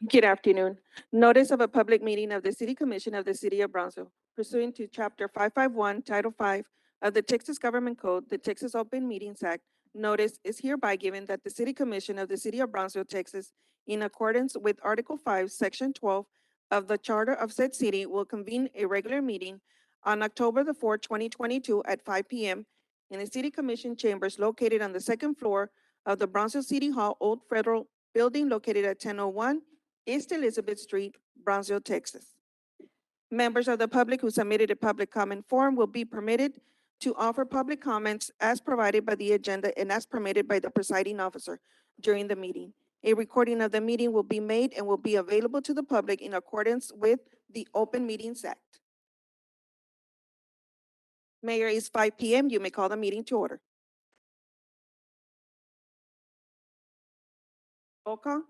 Good afternoon. Notice of a public meeting of the City Commission of the City of Brownsville pursuant to Chapter 551, Title 5 of the Texas Government Code, the Texas Open Meetings Act. Notice is hereby given that the City Commission of the City of Brownsville, Texas, in accordance with Article 5, Section 12 of the Charter of said city, will convene a regular meeting on October the 4th, 2022 at 5 p.m. in the City Commission chambers located on the second floor of the Brownsville City Hall Old Federal Building located at 1001 East Elizabeth Street, Brownsville, Texas. Members of the public who submitted a public comment form will be permitted to offer public comments as provided by the agenda and as permitted by the presiding officer during the meeting. A recording of the meeting will be made and will be available to the public in accordance with the Open Meetings Act. Mayor, it's 5 p.m. You may call the meeting to order. Roll call.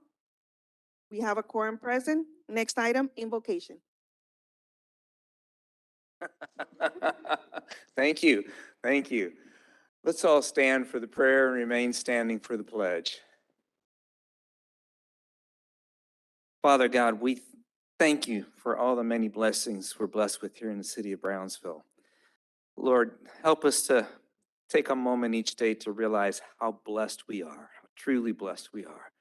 We have a quorum present. Next item, invocation. Thank you. Thank you. Let's all stand for the prayer and remain standing for the pledge. Father God, we thank you for all the many blessings we're blessed with here in the city of Brownsville. Lord, help us to take a moment each day to realize how blessed we are, how truly blessed we are.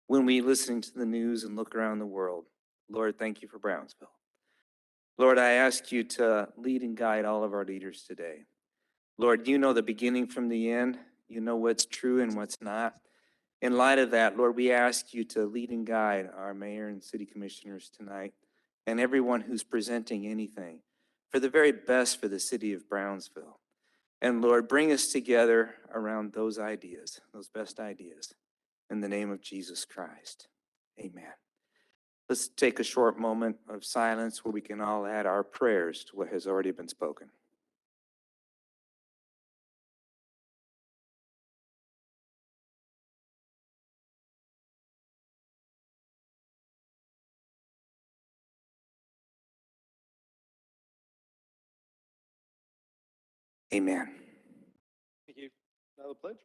When we listen to the news and look around the world, Lord, thank you for Brownsville. Lord, I ask you to lead and guide all of our leaders today. Lord, you know the beginning from the end. You know what's true and what's not. In light of that, Lord, we ask you to lead and guide our mayor and city commissioners tonight and everyone who's presenting anything for the very best for the city of Brownsville. And Lord, bring us together around those ideas, those best ideas. In the name of Jesus Christ, amen. Let's take a short moment of silence where we can all add our prayers to what has already been spoken. Amen. Thank you. Now the pledge.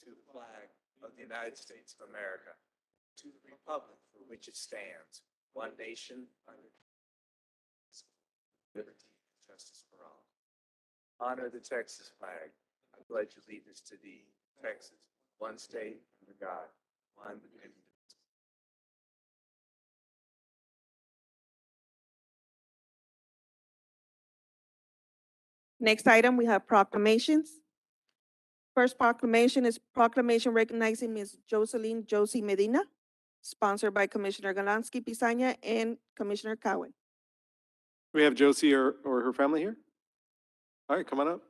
To the flag of the United States of America, to the republic for which it stands, one nation, under liberty and justice for all. Honor the Texas flag. I pledge allegiance to thee, Texas, one state, under God, one indivisible. Next item, we have proclamations. First proclamation is proclamation recognizing Ms. Jocelyn Josie Medina, sponsored by Commissioner Galansky Pisanya and Commissioner Cowan. We have Josie or her family here. All right, come on up.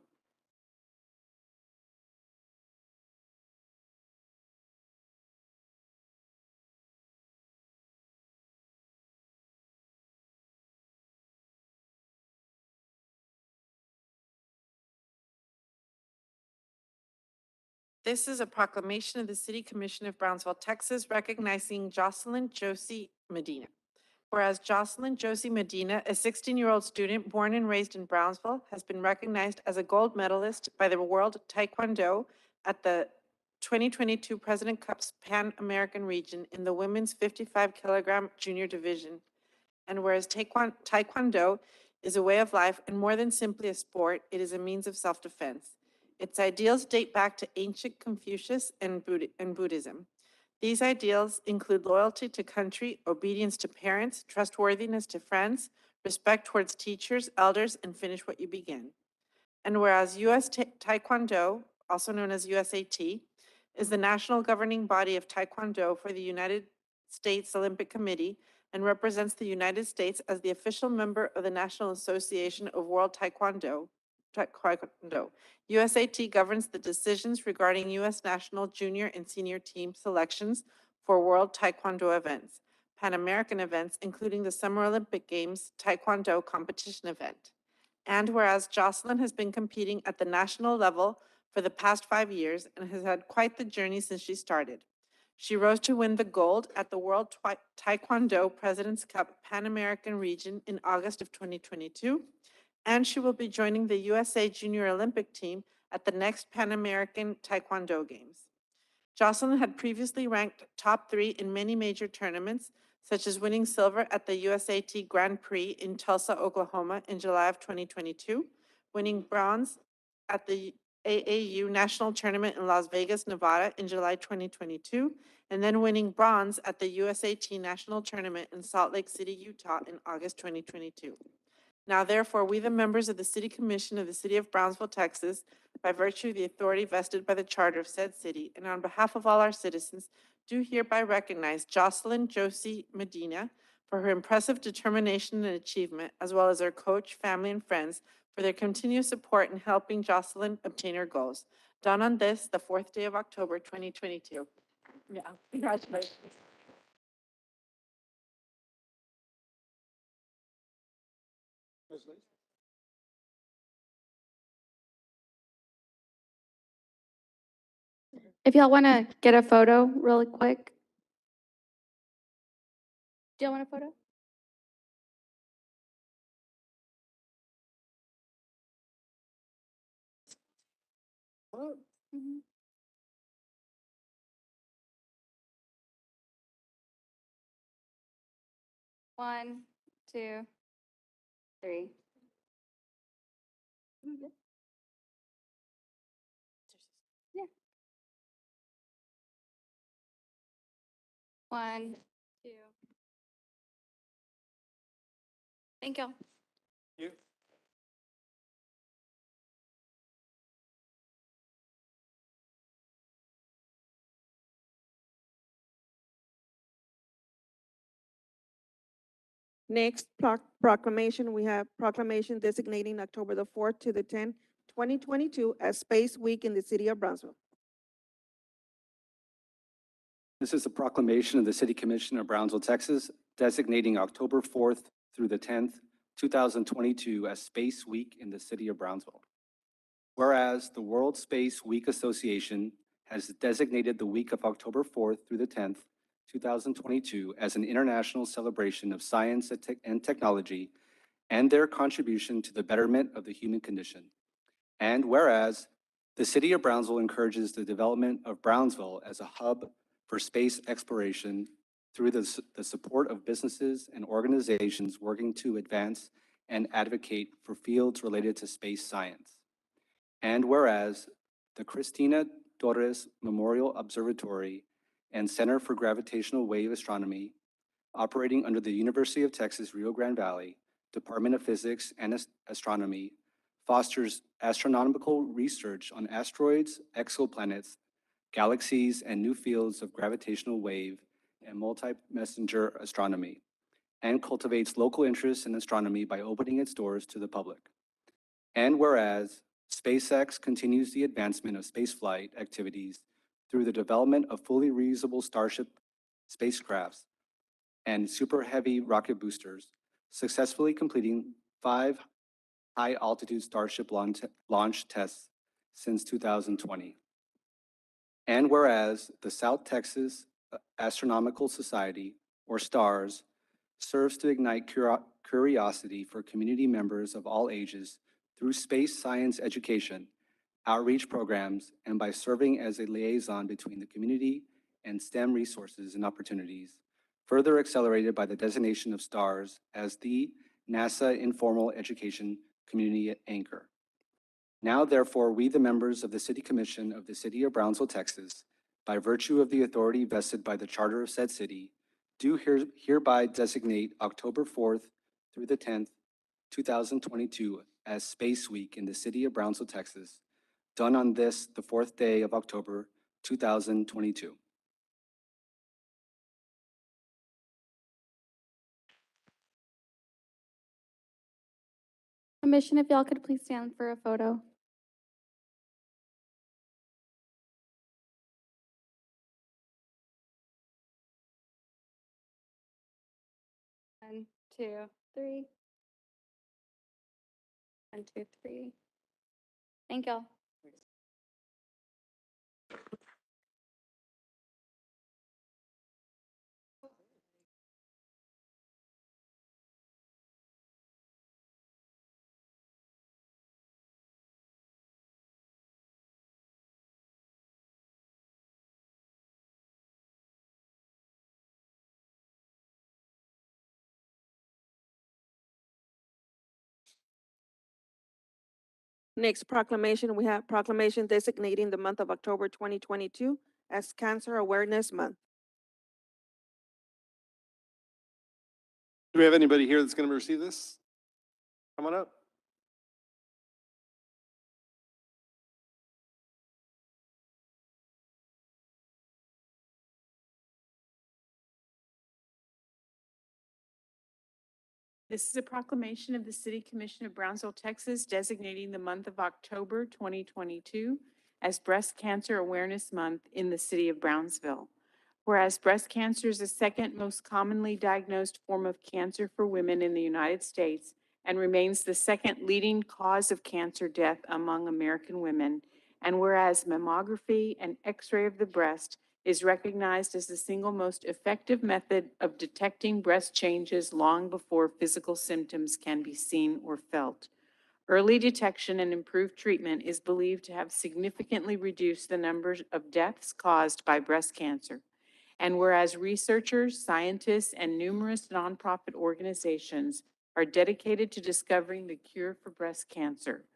This is a proclamation of the City Commission of Brownsville, Texas, recognizing Jocelyn Josie Medina. Whereas Jocelyn Josie Medina, a 16-year-old student born and raised in Brownsville, has been recognized as a gold medalist by the World Taekwondo at the 2022 President Cup's Pan American region in the women's 55-kilogram junior division. And whereas Taekwondo is a way of life and more than simply a sport, it is a means of self-defense. Its ideals date back to ancient Confucius and Buddhism. These ideals include loyalty to country, obedience to parents, trustworthiness to friends, respect towards teachers, elders, and finish what you begin. And whereas U.S. Taekwondo, also known as USAT, is the national governing body of Taekwondo for the United States Olympic Committee and represents the United States as the official member of the National Association of World Taekwondo. USAT governs the decisions regarding U.S. national junior and senior team selections for World Taekwondo events, Pan American events, including the Summer Olympic Games Taekwondo competition event. And whereas Jocelyn has been competing at the national level for the past 5 years and has had quite the journey since she started. She rose to win the gold at the World Taekwondo President's Cup Pan American region in August of 2022, and she will be joining the USA Junior Olympic team at the next Pan American Taekwondo Games. Jocelyn had previously ranked top 3 in many major tournaments, such as winning silver at the USAT Grand Prix in Tulsa, Oklahoma in July of 2022, winning bronze at the AAU National Tournament in Las Vegas, Nevada in July 2022, and then winning bronze at the USAT National Tournament in Salt Lake City, Utah in August 2022. Now therefore, we, the members of the City Commission of the City of Brownsville, Texas, by virtue of the authority vested by the charter of said city, and on behalf of all our citizens, do hereby recognize Jocelyn Josie Medina for her impressive determination and achievement, as well as her coach, family, and friends for their continued support in helping Jocelyn obtain her goals. Done on this, the 4th day of October, 2022. Yeah, congratulations. If y'all want to get a photo really quick. Do y'all want a photo? Mhm. One, two, three. Yeah. One, two. Thank you. Next, proclamation, we have proclamation designating October the 4th to the 10th, 2022 as Space Week in the city of Brownsville. This is a proclamation of the City Commission of Brownsville, Texas, designating October 4th through the 10th, 2022 as Space Week in the city of Brownsville. Whereas the World Space Week Association has designated the week of October 4th through the 10th, 2022 as an international celebration of science and technology and their contribution to the betterment of the human condition. And whereas the City of Brownsville encourages the development of Brownsville as a hub for space exploration through the support of businesses and organizations working to advance and advocate for fields related to space science. And whereas the Cristina Torres Memorial Observatory and Center for Gravitational Wave Astronomy, operating under the University of Texas Rio Grande Valley Department of Physics and Astronomy, fosters astronomical research on asteroids, exoplanets, galaxies, and new fields of gravitational wave and multi-messenger astronomy, and cultivates local interest in astronomy by opening its doors to the public. And whereas SpaceX continues the advancement of spaceflight activities through the development of fully reusable Starship spacecrafts and super heavy rocket boosters, successfully completing 5 high-altitude Starship launch tests since 2020. And whereas the South Texas Astronomical Society, or STARS, serves to ignite curiosity for community members of all ages through space science education, outreach programs, and by serving as a liaison between the community and STEM resources and opportunities, further accelerated by the designation of STARS as the NASA Informal Education Community Anchor. Now, therefore, we, the members of the City Commission of the City of Brownsville, Texas, by virtue of the authority vested by the charter of said city, do hereby designate October 4th through the 10th, 2022 as Space Week in the city of Brownsville, Texas, done on this, the 4th day of October, 2022. Commission, if y'all could please stand for a photo. One, two, three. 1, 2, 3. Thank y'all. Next proclamation, we have proclamation designating the month of October 2022 as Cancer Awareness Month. Do we have anybody here that's going to receive this? Come on up. This is a proclamation of the City Commission of Brownsville, Texas, designating the month of October 2022 as Breast Cancer Awareness Month in the city of Brownsville. Whereas breast cancer is the second most commonly diagnosed form of cancer for women in the United States and remains the second leading cause of cancer death among American women. And whereas mammography and X-ray of the breast is recognized as the single most effective method of detecting breast changes long before physical symptoms can be seen or felt. Early detection and improved treatment is believed to have significantly reduced the numbers of deaths caused by breast cancer. And whereas researchers, scientists, and numerous nonprofit organizations are dedicated to discovering the cure for breast cancer,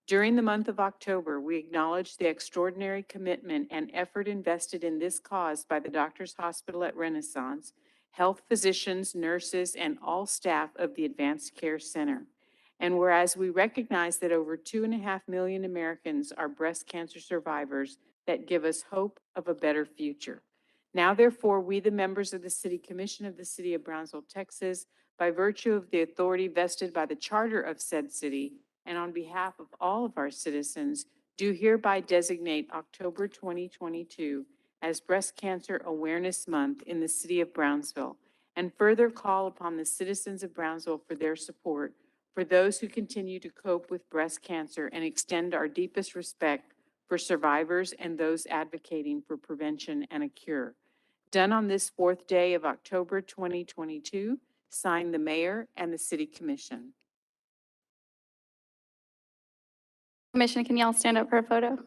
during the month of October, we acknowledge the extraordinary commitment and effort invested in this cause by the Doctors Hospital at Renaissance, health physicians, nurses, and all staff of the Advanced Care Center. And whereas we recognize that over 2.5 million Americans are breast cancer survivors that give us hope of a better future. Now, therefore, we, the members of the City Commission of the City of Brownsville, Texas, by virtue of the authority vested by the charter of said city, and on behalf of all of our citizens, do hereby designate October 2022 as Breast Cancer Awareness Month in the city of Brownsville, and further call upon the citizens of Brownsville for their support for those who continue to cope with breast cancer, and extend our deepest respect for survivors and those advocating for prevention and a cure. Done on this fourth day of October 2022, signed the mayor and the city commission. Commission, can y'all stand up for a photo?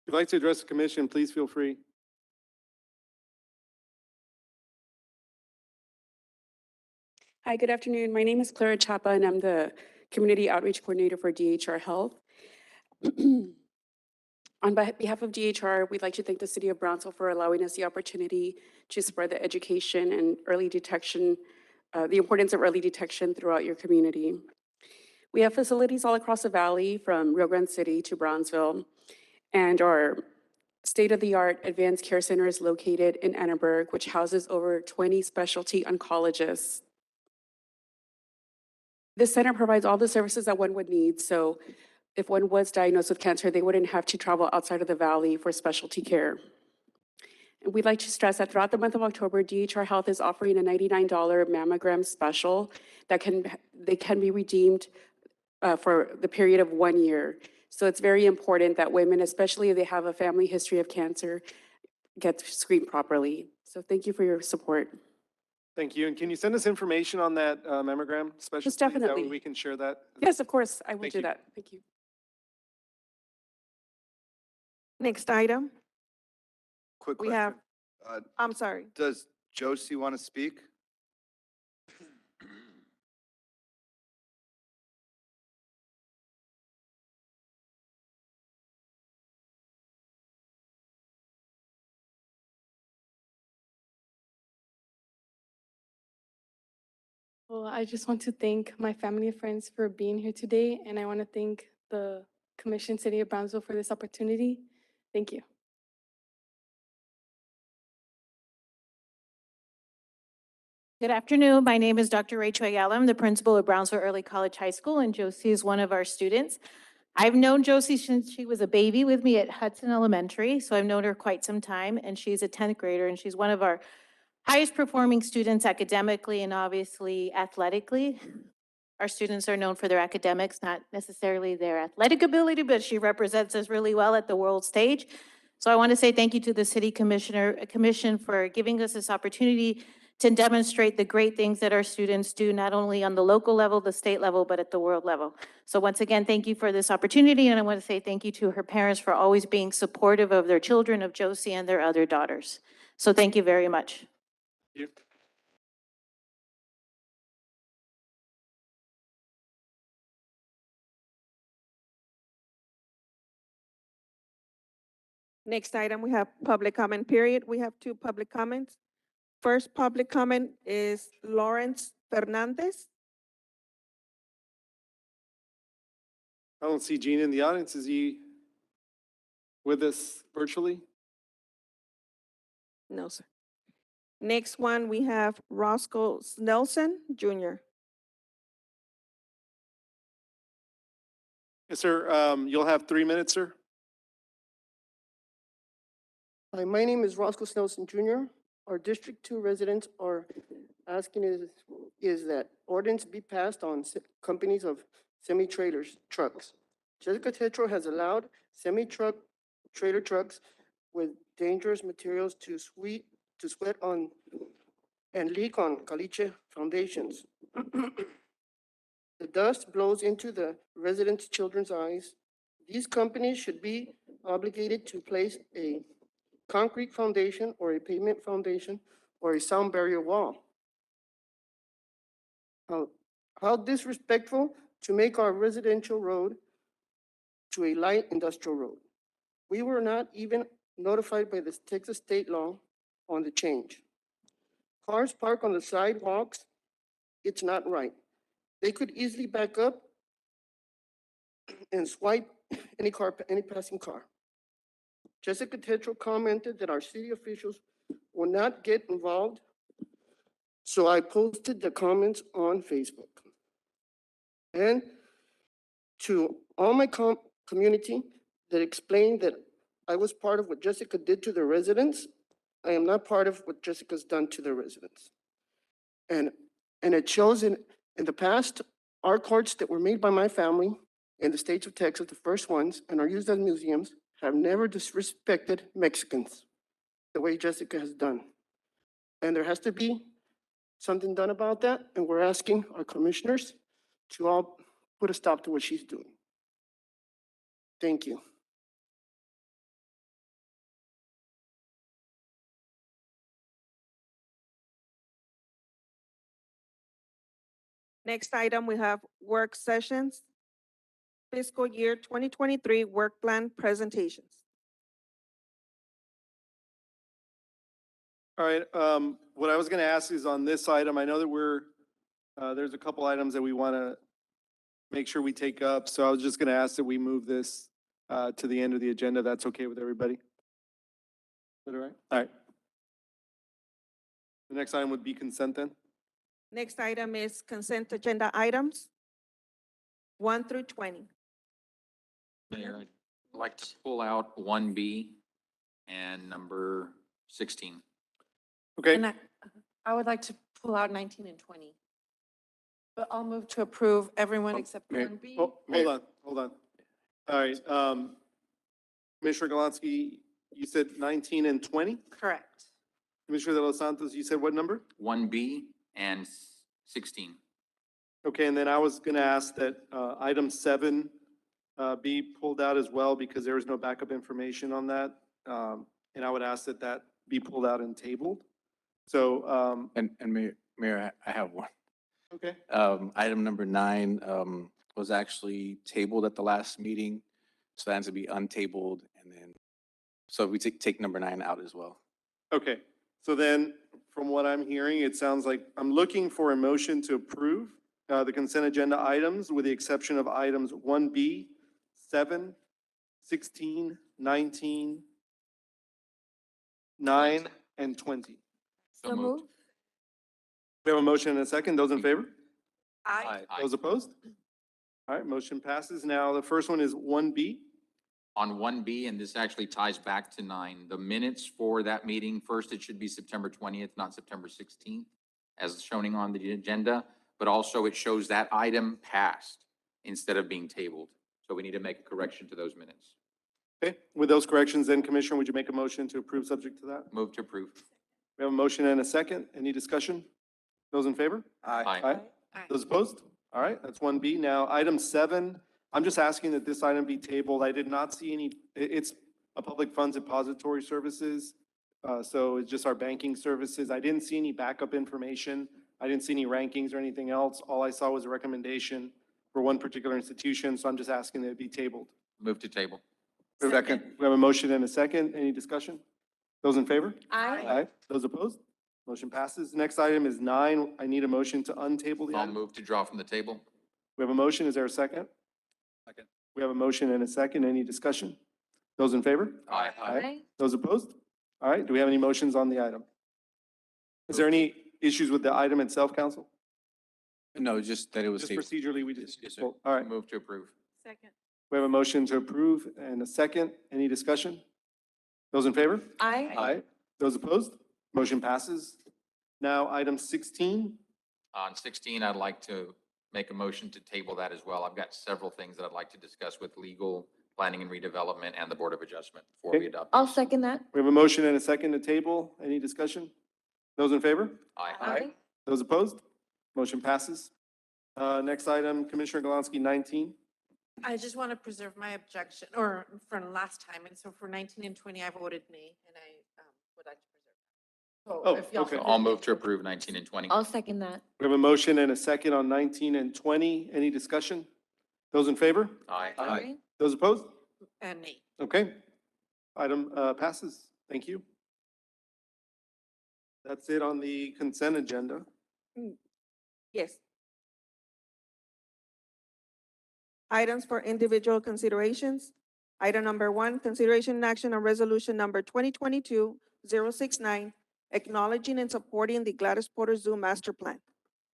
If you'd like to address the commission, please feel free. Hi, good afternoon. My name is Clara Chapa, and I'm the Community Outreach Coordinator for DHR Health. On behalf of DHR, we'd like to thank the City of Brownsville for allowing us the opportunity to spread the education and early detection, the importance of early detection throughout your community. We have facilities all across the valley, from Rio Grande City to Brownsville, and our state-of-the-art advanced care center is located in Annenberg, which houses over 20 specialty oncologists. This center provides all the services that one would need, so if one was diagnosed with cancer, they wouldn't have to travel outside of the valley for specialty care. And we'd like to stress that throughout the month of October, DHR Health is offering a $99 mammogram special that can be redeemed for the period of 1 year. So it's very important that women, especially if they have a family history of cancer, get screened properly. So thank you for your support. Thank you. And can you send us information on that mammogram special? Yes, please? That way definitely. we can share that. Yes, of course, I will Thank do you. that. Thank you. Next item, Quick we question. have, I'm sorry. Does Josie want to speak? Well, I just want to thank my family and friends for being here today, and I want to thank the Commission City of Brownsville for this opportunity. Thank you. Good afternoon. My name is Dr. Rachel Ayala. I'm the principal of Brownsville Early College High School, and Josie is one of our students. I've known Josie since she was a baby with me at Hudson Elementary, so I've known her quite some time, and she's a 10th grader, and she's one of our highest performing students academically and obviously athletically. Our students are known for their academics, not necessarily their athletic ability, but she represents us really well at the world stage. So I want to say thank you to the City Commission for giving us this opportunity to demonstrate the great things that our students do, not only on the local level, the state level, but at the world level. So once again, thank you for this opportunity, and I want to say thank you to her parents for always being supportive of their children, of Josie and their other daughters. So thank you very much. You. Next item, we have public comment period. We have two public comments. First public comment is Lawrence Fernandez. I don't see Gene in the audience. Is he with us virtually? No, sir. Next one, we have Roscoe Nelson Jr. Yes, sir. You'll have 3 minutes, sir. Hi, my name is Roscoe Snelson Jr. Our District 2 residents are asking is that ordinance be passed on companies of semi-trailers, trucks. Jessica Tetro has allowed semi-truck, trailer trucks with dangerous materials to sweat on and leak on caliche foundations. The dust blows into the residents' children's eyes. These companies should be obligated to place a concrete foundation or a pavement foundation or a sound barrier wall. How disrespectful to make our residential road to a light industrial road. We were not even notified by the Texas state law on the change. Cars park on the sidewalks, it's not right. They could easily back up and swipe any passing car. Jessica Tetro commented that our city officials will not get involved, so I posted the comments on Facebook. And to all my community that explained that I was part of what Jessica did to the residents, I am not part of what Jessica's done to the residents. And it shows in the past, our courts that were made by my family in the states of Texas, the first ones, and are used as museums, have never disrespected Mexicans the way Jessica has done. And there has to be something done about that, and we're asking our commissioners to all put a stop to what she's doing. Thank you. Next item, we have work sessions. Fiscal year 2023 work plan presentations. All right, what I was gonna ask is on this item, I know that there's a couple items that we wanna make sure we take up, so I was just gonna ask that we move this, to the end of the agenda. That's okay with everybody? Is that all right? All right. The next item would be consent then? Next item is consent agenda items 1 through 20. Mayor, I'd like to pull out 1B and number 16. Okay, And I would like to pull out 19 and 20. But I'll move to approve everyone except okay. 1B. Oh, hold on. All right, Commissioner Galansky, you said 19 and 20? Correct. Commissioner De Los Santos, you said what number? 1B and 16. Okay, and then I was gonna ask that, item 7, be pulled out as well because there was no backup information on that. And I would ask that that be pulled out and tabled. So, And Mayor, I have one. okay, Item number 9 was actually tabled at the last meeting, so that has to be untabled, and then, so we take number 9 out as well. okay. So then, from what I'm hearing, it sounds like I'm looking for a motion to approve, the consent agenda items with the exception of items 1B, 7, 16, 19, 9, and 20. So moved. We have a motion and a second. Those in favor? Aye. Those opposed? All right, motion passes. Now, the first one is 1B. On 1B, and this actually ties back to 9, the minutes for that meeting, first, it should be September 20th, not September 16th, as shown on the agenda, but also it shows that item passed instead of being tabled. So we need to make a correction to those minutes. Okay, with those corrections then, Commissioner, would you make a motion to approve subject to that? Move to approve. We have a motion and a second. Any discussion? Those in favor? Aye. Those opposed? All right, that's 1B. Now, item 7, I'm just asking that this item be tabled. I did not see any, it's a public funds depository services. So it's just our banking services. I didn't see any backup information. I didn't see any rankings or anything else. All I saw was a recommendation for one particular institution, so I'm just asking that it be tabled. Move to table. Second. We have a motion and a second. Any discussion? Those in favor? Aye. Those opposed? Motion passes. Next item is 9. I need a motion to untable the I'll item. move to draw from the table. We have a motion. Is there a second? Second. We have a motion and a second. Any discussion? Those in favor? Aye. Those opposed? All right. Do we have any motions on the item? Is there any issues with the item itself, council? No, just that it was Just tabled. procedurally, we just. Yes, sir. All right. Move to approve. Second. We have a motion to approve and a second. Any discussion? Those in favor? Aye. Those opposed? Motion passes. Now, item 16. On 16, I'd like to make a motion to table that as well. I've got several things that I'd like to discuss with legal, planning and redevelopment, and the Board of Adjustment before we Okay. adopt. I'll these. second that. We have a motion and a second to table. Any discussion? Those in favor? Aye. Those opposed? Motion passes. Next item, Commissioner Galansky, 19. I just want to preserve my objection, or from last time, and so for 19 and 20, I voted nay, and I would like to preserve that. Oh, So if y'all okay. So I'll move to approve 19 and 20. I'll second that. We have a motion and a second on 19 and 20. Any discussion? Those in favor? Aye. Those opposed? And nay. Okay. Item passes. Thank you. That's it on the consent agenda. Yes. Items for individual considerations. Item number 1, consideration and action on resolution number 2022-069, acknowledging and supporting the Gladys Porter Zoo Master Plan.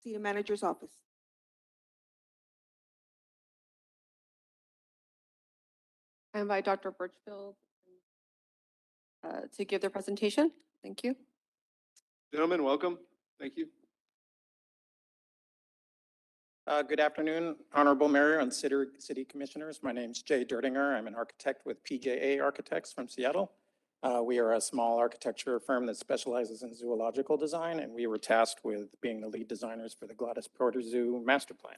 City Manager's Office. I invite Dr. Birchfield to give their presentation. Thank you. Gentlemen, welcome. Thank you. Good afternoon, Honorable Mayor and City Commissioners. My name's Jay Dertinger. I'm an architect with PJA Architects from Seattle. We are a small architecture firm that specializes in zoological design, and we were tasked with being the lead designers for the Gladys Porter Zoo Master Plan.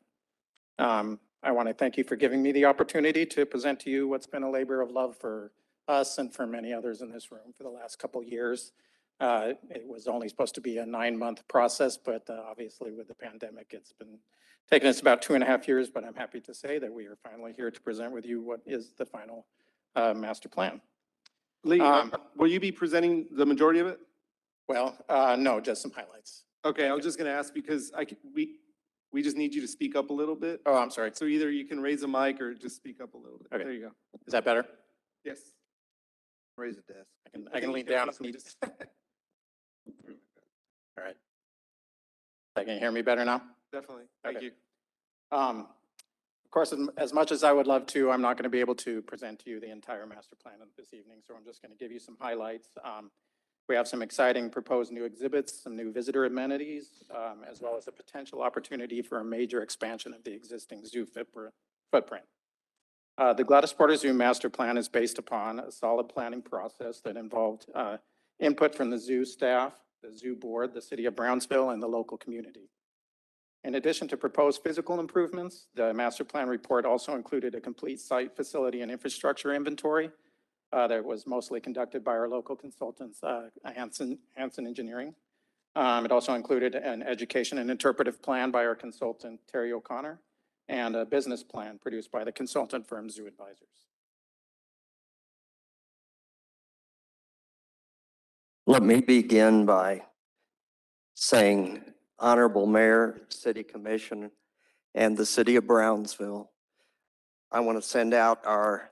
I want to thank you for giving me the opportunity to present to you what's been a labor of love for us and for many others in this room for the last couple years. It was only supposed to be a 9-month process, but obviously with the pandemic, it's been taking us about 2.5 years, but I'm happy to say that we are finally here to present with you what is the final master plan. Lee, will you be presenting the majority of it? Well, no, just some highlights. Okay, I was just going to ask because we just need you to speak up a little bit. Oh, I'm sorry. So either you can raise a mic or just speak up a little bit. Okay. There you go. Is that better? Yes. Raise the desk. I can lean down if needed. All right. Can you hear me better now? Definitely. Thank Okay. you. Of course, as much as I would love to, I'm not going to be able to present to you the entire master plan this evening, so I'm just going to give you some highlights. We have some exciting proposed new exhibits, some new visitor amenities, as well as a potential opportunity for a major expansion of the existing zoo footprint. The Gladys Porter Zoo Master Plan is based upon a solid planning process that involved input from the zoo staff, the zoo board, the city of Brownsville, and the local community. In addition to proposed physical improvements, the master plan report also included a complete site, facility, and infrastructure inventory that was mostly conducted by our local consultants, Hanson Engineering. It also included an education and interpretive plan by our consultant, Terry O'Connor, and a business plan produced by the consultant firm Zoo Advisors. Let me begin by saying, Honorable Mayor, City Commission, and the City of Brownsville, I want to send out our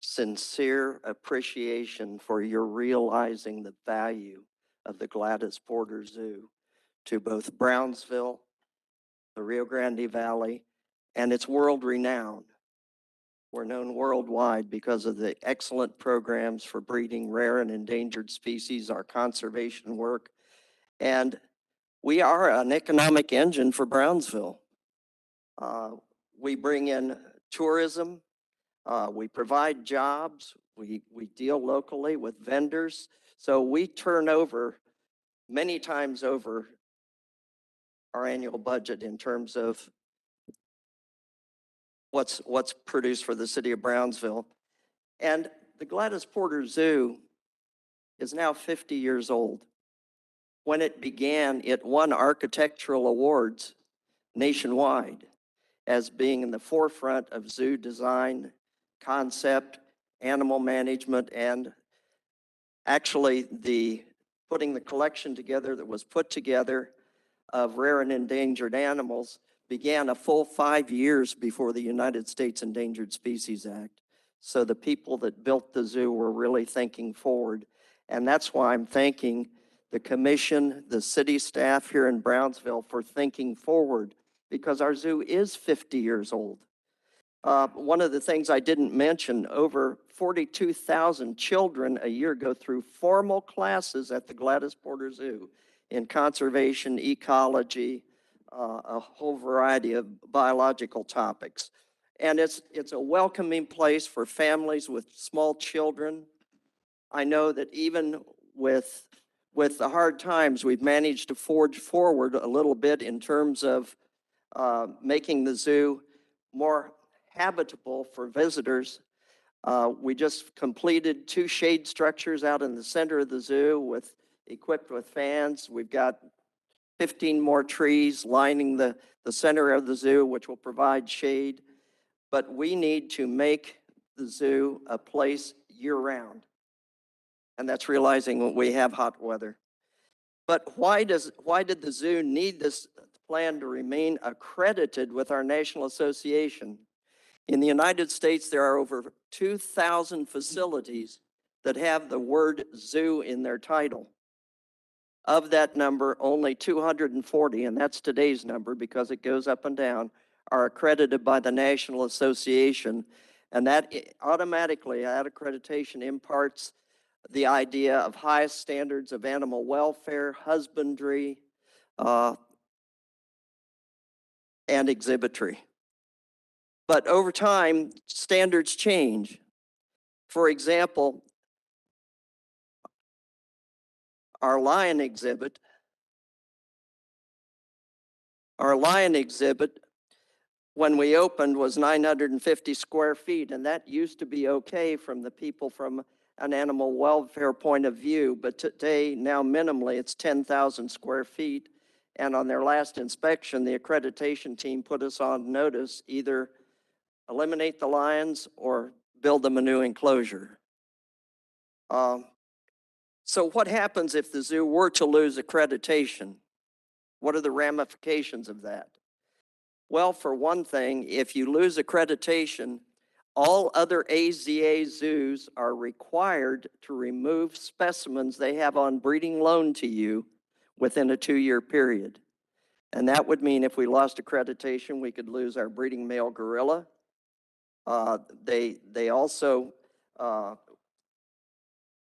sincere appreciation for your realizing the value of the Gladys Porter Zoo to both Brownsville, the Rio Grande Valley, and it's world renowned. We're known worldwide because of the excellent programs for breeding rare and endangered species, our conservation work, and we are an economic engine for Brownsville. We bring in tourism. We provide jobs. We deal locally with vendors. So we turn over many times over our annual budget in terms of what's produced for the city of Brownsville. And the Gladys Porter Zoo is now 50 years old. When it began, it won architectural awards nationwide as being in the forefront of zoo design, concept, animal management, and actually putting the collection together that was put together of rare and endangered animals began a full 5 years before the United States Endangered Species Act. So the people that built the zoo were really thinking forward. And that's why I'm thanking the commission, the city staff here in Brownsville for thinking forward, because our zoo is 50 years old. One of the things I didn't mention, over 42,000 children a year go through formal classes at the Gladys Porter Zoo in conservation, ecology, a whole variety of biological topics. And it's a welcoming place for families with small children. I know that even with the hard times, we've managed to forge forward a little bit in terms of making the zoo more habitable for visitors. We just completed 2 shade structures out in the center of the zoo equipped with fans. We've got 15 more trees lining the center of the zoo, which will provide shade. But we need to make the zoo a place year-round. And that's realizing when we have hot weather. But why did the zoo need this plan to remain accredited with our national association? In the United States, there are over 2,000 facilities that have the word zoo in their title. Of that number, only 240, and that's today's number because it goes up and down, are accredited by the National Association. And that automatically, that accreditation imparts the idea of highest standards of animal welfare, husbandry, and exhibitry. But over time, standards change. For example, our lion exhibit, when we opened, was 950 square feet, and that used to be okay from the people from an animal welfare point of view, but today, now minimally, it's 10,000 square feet. And on their last inspection, the accreditation team put us on notice, either eliminate the lions or build them a new enclosure. So what happens if the zoo were to lose accreditation? What are the ramifications of that? Well, for one thing, if you lose accreditation, all other AZA zoos are required to remove specimens they have on breeding loan to you within a 2-year period. And that would mean if we lost accreditation, we could lose our breeding male gorilla. They also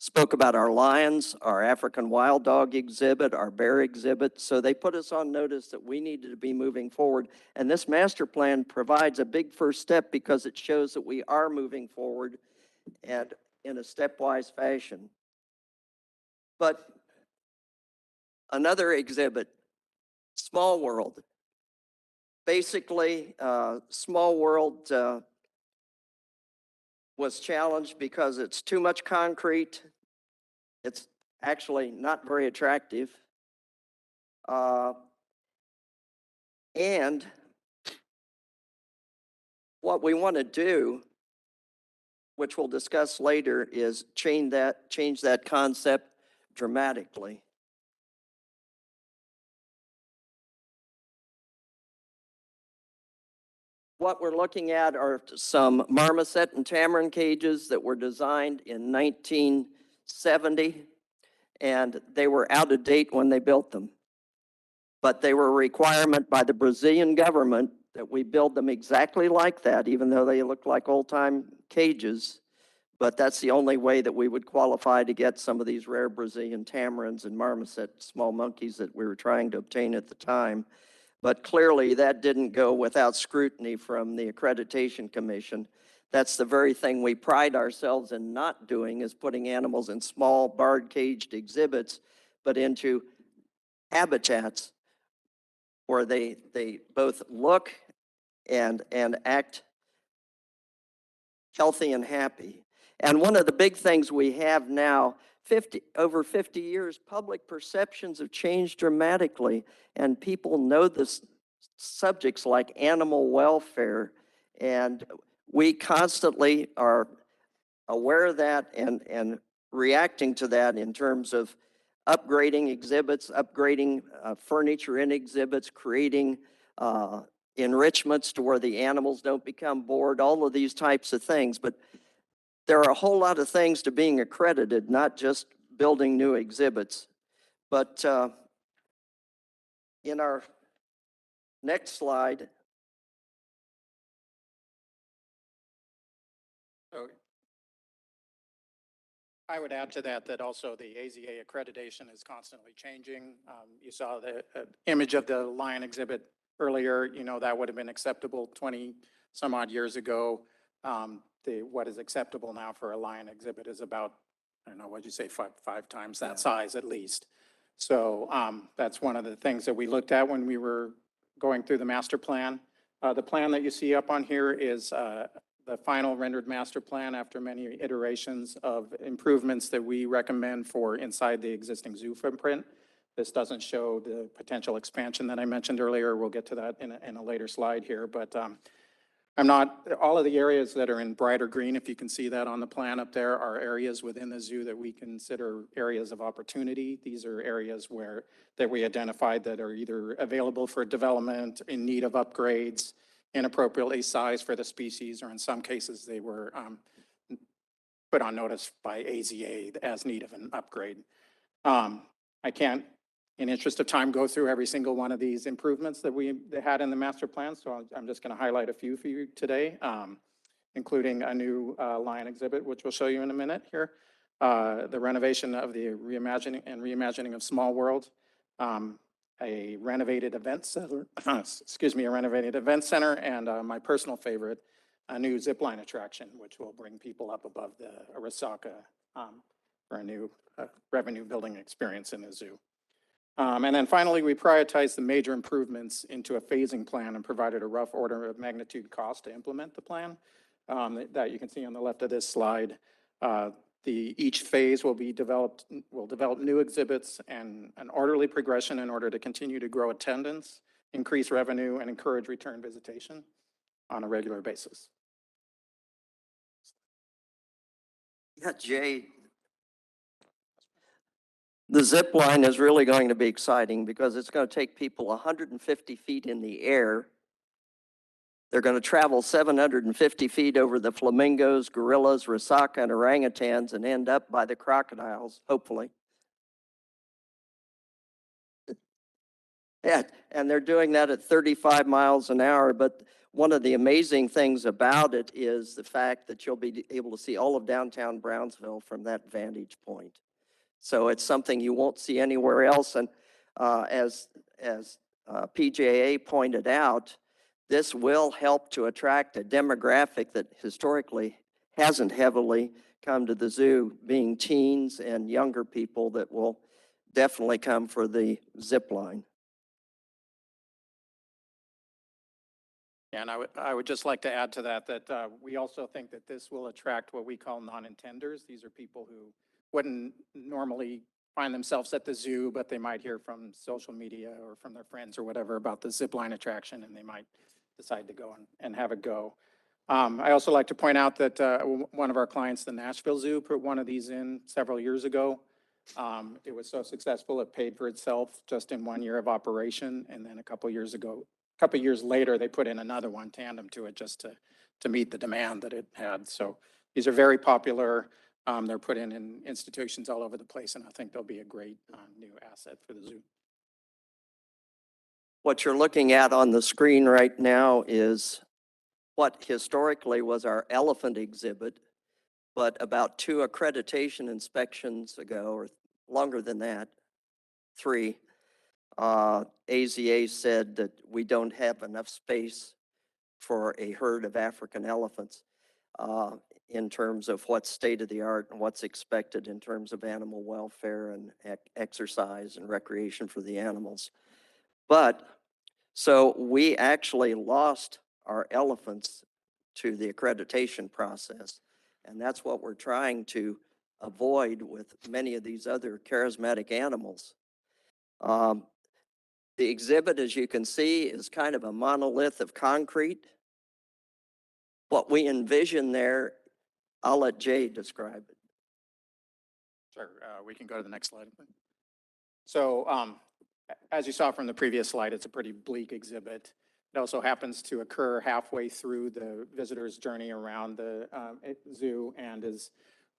spoke about our lions, our African wild dog exhibit, our bear exhibit. So they put us on notice that we needed to be moving forward. And this master plan provides a big first step because it shows that we are moving forward and in a stepwise fashion. But another exhibit, Small World. Basically, Small World was challenged because it's too much concrete. It's actually not very attractive. And what we want to do, which we'll discuss later, is change that concept dramatically. What we're looking at are some marmoset and tamarin cages that were designed in 1970, and they were out of date when they built them. But they were a requirement by the Brazilian government that we build them exactly like that, even though they look like old-time cages. But that's the only way that we would qualify to get some of these rare Brazilian tamarins and marmoset small monkeys that we were trying to obtain at the time. But clearly that didn't go without scrutiny from the Accreditation Commission. That's the very thing we pride ourselves in not doing, is putting animals in small barred caged exhibits, but into habitats where they both look and act healthy and happy. And one of the big things we have now, over 50 years, public perceptions have changed dramatically, and people know this subjects like animal welfare, and we constantly are aware of that and reacting to that in terms of upgrading exhibits, upgrading furniture in exhibits, creating enrichments to where the animals don't become bored, all of these types of things. But there are a whole lot of things to being accredited, not just building new exhibits. But in our next slide, So I would add to that that also the AZA accreditation is constantly changing. You saw the image of the lion exhibit earlier. You know, that would have been acceptable 20 some odd years ago. What is acceptable now for a lion exhibit is about, I don't know, what'd you say, five times that size at least. So that's one of the things that we looked at when we were going through the master plan. The plan that you see up on here is the final rendered master plan after many iterations of improvements that we recommend for inside the existing zoo footprint. This doesn't show the potential expansion that I mentioned earlier. We'll get to that in a later slide here, but all of the areas that are in brighter green, if you can see that on the plan up there, are areas within the zoo that we consider areas of opportunity. These are areas that we identified that are either available for development, in need of upgrades, inappropriately sized for the species, or in some cases they were put on notice by AZA as need of an upgrade. I can't, in interest of time, go through every single one of these improvements that we had in the master plan, so I'm just going to highlight a few for you today, including a new lion exhibit, which we'll show you in a minute here, the renovation of the reimagining of Small World, a renovated event center, a renovated event center, and my personal favorite, a new zip line attraction, which will bring people up above the Arisaka for a new revenue building experience in the zoo. And then finally, we prioritized the major improvements into a phasing plan and provided a rough order of magnitude cost to implement the plan that you can see on the left of this slide. Each phase will develop new exhibits and an orderly progression in order to continue to grow attendance, increase revenue, and encourage return visitation on a regular basis. yeah, Jay, the zip line is really going to be exciting because it's going to take people 150 feet in the air. They're going to travel 750 feet over the flamingos, gorillas, Risaka, and orangutans and end up by the crocodiles, hopefully. Yeah, and they're doing that at 35 miles an hour. But one of the amazing things about it is the fact that you'll be able to see all of downtown Brownsville from that vantage point. So it's something you won't see anywhere else. And as PJA pointed out, this will help to attract a demographic that historically hasn't heavily come to the zoo, being teens and younger people that will definitely come for the zip line. And I would just like to add to that we also think that this will attract what we call non-intenders. These are people who wouldn't normally find themselves at the zoo, but they might hear from social media or from their friends or whatever about the zip line attraction, and they might decide to go and have a go. I also like to point out that one of our clients, the Nashville Zoo, put one of these in several years ago. It was so successful, it paid for itself just in 1 year of operation. And then a couple years later, they put in another one tandem to it just to meet the demand that it had. So these are very popular. They're put in institutions all over the place, and I think they'll be a great new asset for the zoo. What you're looking at on the screen right now is what historically was our elephant exhibit, but about 2 accreditation inspections ago, or longer than that, 3, AZA said that we don't have enough space for a herd of African elephants. in terms of what's state of the art and what's expected in terms of animal welfare and exercise and recreation for the animals. But so we actually lost our elephants to the accreditation process. And that's what we're trying to avoid with many of these other charismatic animals. The exhibit, as you can see, is kind of a monolith of concrete. What we envision there, I'll let Jay describe it. Sure, we can go to the next slide. So as you saw from the previous slide, it's a pretty bleak exhibit. It also happens to occur halfway through the visitor's journey around the zoo and is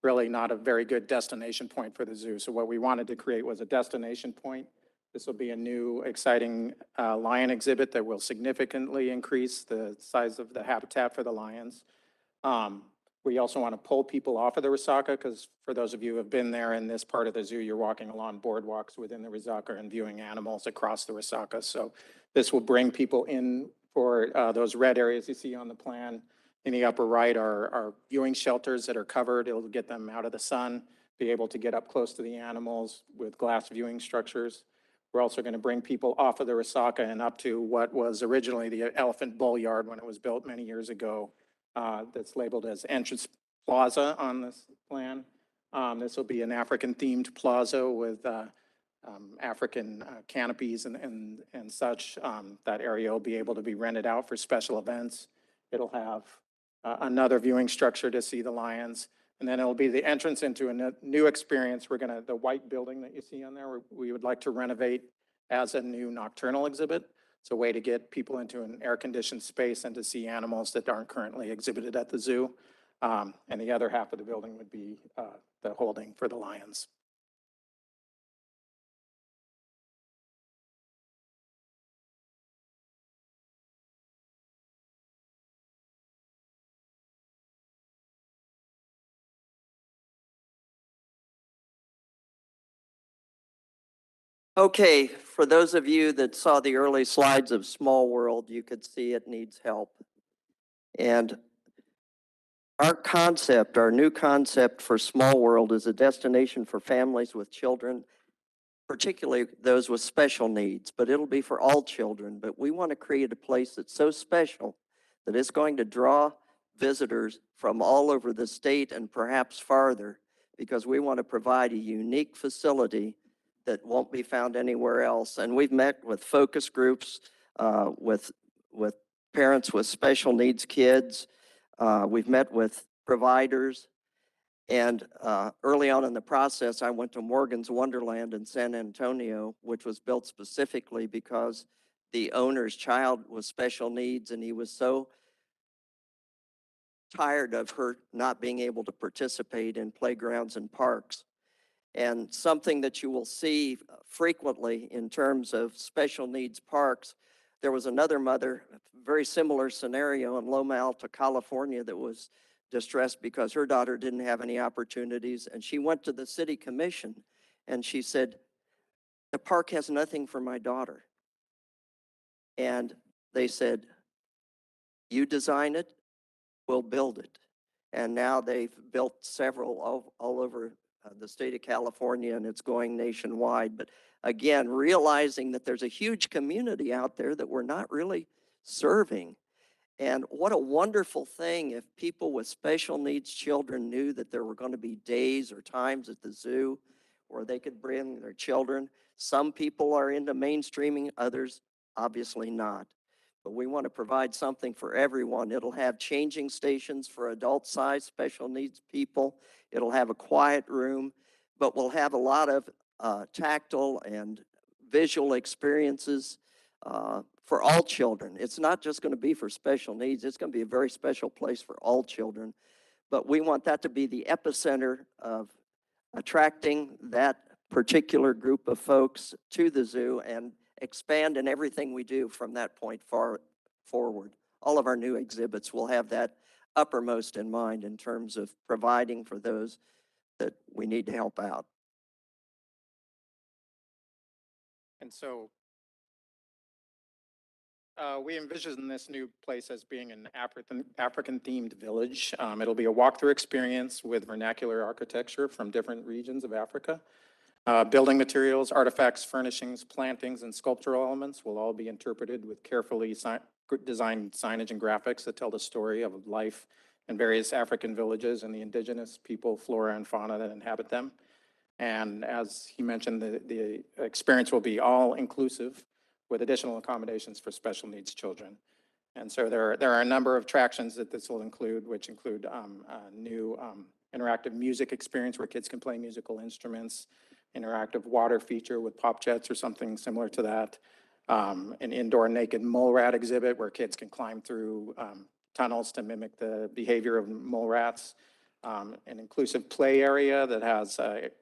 really not a very good destination point for the zoo. So what we wanted to create was a destination point. This will be a new, exciting lion exhibit that will significantly increase the size of the habitat for the lions. We also want to pull people off of the Resaca because for those of you who have been there in this part of the zoo, you're walking along boardwalks within the Resaca and viewing animals across the Resaca. So this will bring people in for those red areas you see on the plan. In the upper right are viewing shelters that are covered. It'll get them out of the sun, be able to get up close to the animals with glass viewing structures. We're also going to bring people off of the Resaca and up to what was originally the Elephant Bull Yard when it was built many years ago. That's labeled as Entrance Plaza on this plan. This will be an African-themed plaza with African canopies and such. That area will be able to be rented out for special events. It'll have another viewing structure to see the lions. And then it'll be the entrance into a new experience. The white building that you see on there, we would like to renovate as a new nocturnal exhibit. It's a way to get people into an air-conditioned space and to see animals that aren't currently exhibited at the zoo. And the other half of the building would be the holding for the lions. Okay, for those of you that saw the early slides of Small World, you could see it needs help. And our concept, our new concept for Small World is a destination for families with children, particularly those with special needs, but it'll be for all children. But we want to create a place that's so special that it's going to draw visitors from all over the state and perhaps farther, because we want to provide a unique facility that won't be found anywhere else. And we've met with focus groups, with parents with special needs kids. We've met with providers. And early on in the process, I went to Morgan's Wonderland in San Antonio, which was built specifically because the owner's child was special needs, and he was so tired of her not being able to participate in playgrounds and parks. And something that you will see frequently in terms of special needs parks, there was another mother, very similar scenario in Loma Alta, California, that was distressed because her daughter didn't have any opportunities. And she went to the city commission and she said, the park has nothing for my daughter. And they said, you design it, we'll build it. And now they've built several all over the state of California, and it's going nationwide. But again, realizing that there's a huge community out there that we're not really serving. And what a wonderful thing if people with special needs children knew that there were going to be days or times at the zoo where they could bring their children. Some people are into mainstreaming, others obviously not. But we want to provide something for everyone. It'll have changing stations for adult-sized special needs people. It'll have a quiet room, but we'll have a lot of tactile and visual experiences for all children. It's not just going to be for special needs. It's going to be a very special place for all children. But we want that to be the epicenter of attracting that particular group of folks to the zoo and expand in everything we do from that point forward. All of our new exhibits will have that uppermost in mind in terms of providing for those that we need to help out. And so We envision this new place as being an African-themed village. It'll be a walkthrough experience with vernacular architecture from different regions of Africa. Building materials, artifacts, furnishings, plantings, and sculptural elements will all be interpreted with carefully designed signage and graphics that tell the story of life in various African villages and the indigenous people, flora, and fauna that inhabit them. And as he mentioned, the experience will be all-inclusive with additional accommodations for special needs children. And so there are a number of attractions that this will include, which include a new interactive music experience where kids can play musical instruments, interactive water feature with pop jets or something similar to that, an indoor naked mole rat exhibit where kids can climb through tunnels to mimic the behavior of mole rats, an inclusive play area that has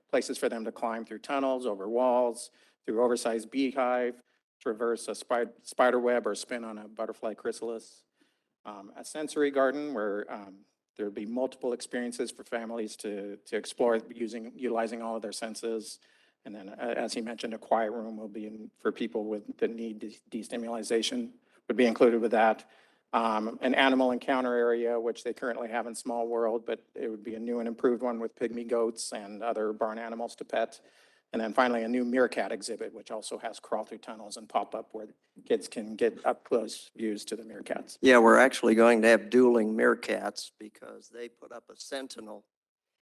places for them to climb through tunnels, over walls, through oversized beehive, traverse a spider web or spin on a butterfly chrysalis. A sensory garden where there'll be multiple experiences for families to explore utilizing all of their senses. And then, as he mentioned, a quiet room will be for people that need destimulation would be included with that. An animal encounter area, which they currently have in Small World, but it would be a new and improved one with pygmy goats and other barn animals to pet. And then finally, a new meerkat exhibit, which also has crawl through tunnels and pop up where kids can get up close views to the meerkats. Yeah, we're actually going to have dueling meerkats because they put up a sentinel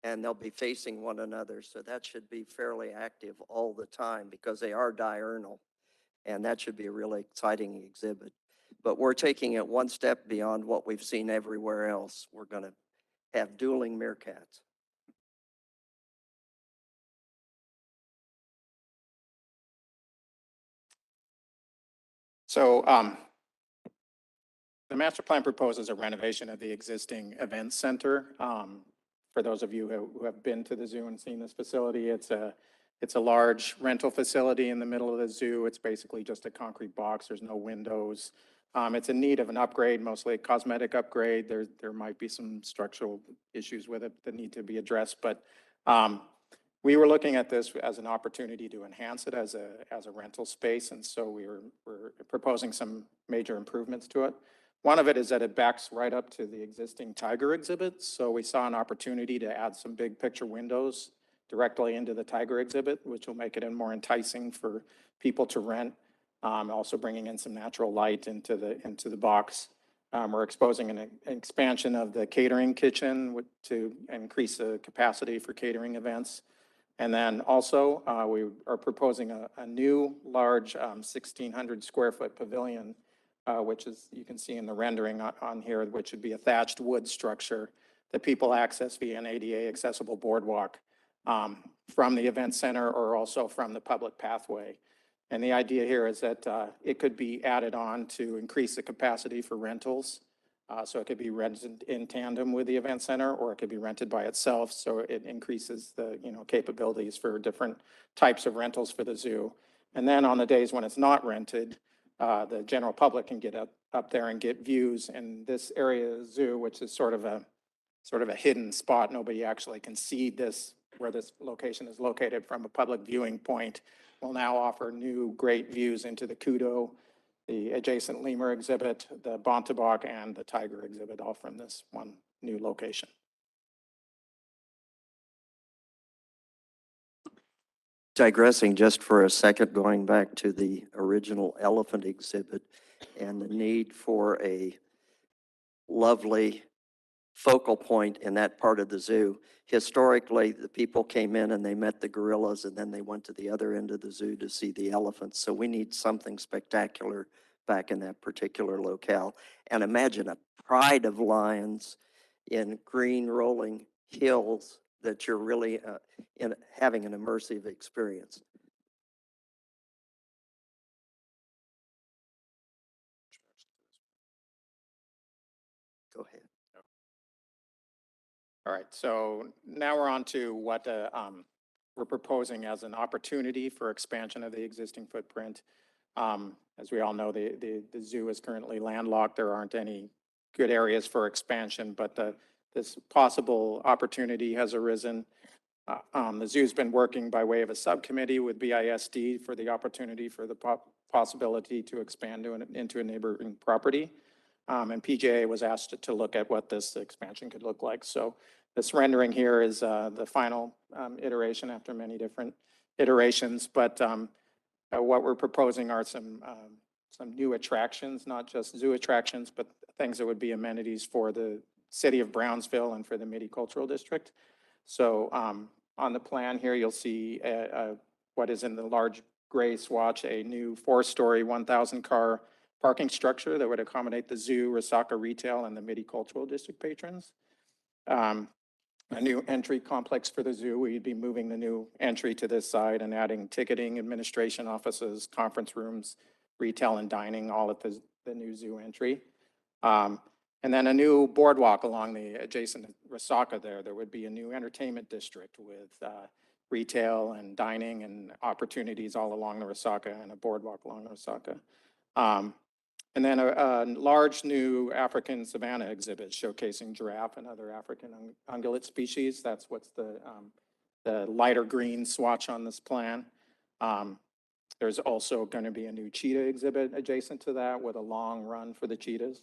and they'll be facing one another. So that should be fairly active all the time because they are diurnal. And that should be a really exciting exhibit. But we're taking it one step beyond what we've seen everywhere else. We're going to have dueling meerkats. So the master plan proposes a renovation of the existing event center. For those of you who have been to the zoo and seen this facility, it's a large rental facility in the middle of the zoo. It's basically just a concrete box. There's no windows. It's in need of an upgrade, mostly a cosmetic upgrade. There might be some structural issues with it that need to be addressed, but we were looking at this as an opportunity to enhance it as a rental space, and so we're proposing some major improvements to it. One of it is that it backs right up to the existing tiger exhibit, so we saw an opportunity to add some big picture windows directly into the tiger exhibit, which will make it more enticing for people to rent. Also bringing in some natural light into the box. We're exposing an expansion of the catering kitchen to increase the capacity for catering events. And then also, we are proposing a new large 1,600 square foot pavilion, which is, you can see in the rendering on here, which would be a thatched wood structure that people access via an ADA accessible boardwalk from the event center or also from the public pathway. And the idea here is that it could be added on to increase the capacity for rentals. So it could be rented in tandem with the event center, or it could be rented by itself. So it increases the capabilities for different types of rentals for the zoo. And then on the days when it's not rented, the general public can get up there and get views. And this area of the zoo, which is sort of a hidden spot, nobody actually can see this, where this location is located from a public viewing point, will now offer new great views into the Kudo, the adjacent lemur exhibit, the Bontebok, and the tiger exhibit, all from this one new location. Digressing just for a second, going back to the original elephant exhibit and the need for a lovely focal point in that part of the zoo. Historically, the people came in and they met the gorillas and then they went to the other end of the zoo to see the elephants. So we need something spectacular back in that particular locale. And imagine a pride of lions in green rolling hills that you're really having an immersive experience. Go ahead. All right, so now we're on to what we're proposing as an opportunity for expansion of the existing footprint. As we all know, the zoo is currently landlocked. There aren't any good areas for expansion, but this possible opportunity has arisen. The zoo's been working by way of a subcommittee with BISD for the opportunity for the possibility to expand into a neighboring property. And PJA was asked to look at what this expansion could look like. So this rendering here is the final iteration after many different iterations, but what we're proposing are some new attractions, not just zoo attractions, but things that would be amenities for the city of Brownsville and for the Midi Cultural District. So on the plan here, you'll see what is in the large gray swatch, a new 4-story, 1,000-car parking structure that would accommodate the zoo, Resaca Retail, and the Midi Cultural District patrons. A new entry complex for the zoo. We'd be moving the new entry to this side and adding ticketing, administration offices, conference rooms, retail and dining, all at the new zoo entry. And then a new boardwalk along the adjacent Resaca there. There would be a new entertainment district with retail and dining and opportunities all along the Resaca and a boardwalk along the Resaca. And then a large new African savanna exhibit showcasing giraffe and other African ungulate species. That's what's the lighter green swatch on this plan. There's also going to be a new cheetah exhibit adjacent to that with a long run for the cheetahs.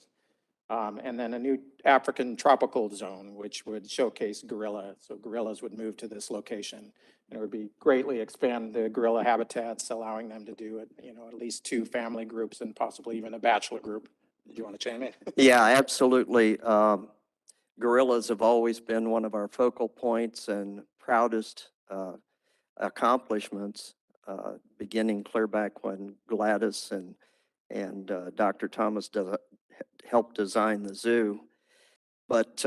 And then a new African tropical zone, which would showcase gorilla. So gorillas would move to this location. And it would be greatly expand the gorilla habitats, allowing them to do it, at least 2 family groups and possibly even a bachelor group. Did you want to chime in? Yeah, absolutely. Gorillas have always been one of our focal points and proudest accomplishments, beginning clear back when Gladys and Dr. Thomas helped design the zoo. But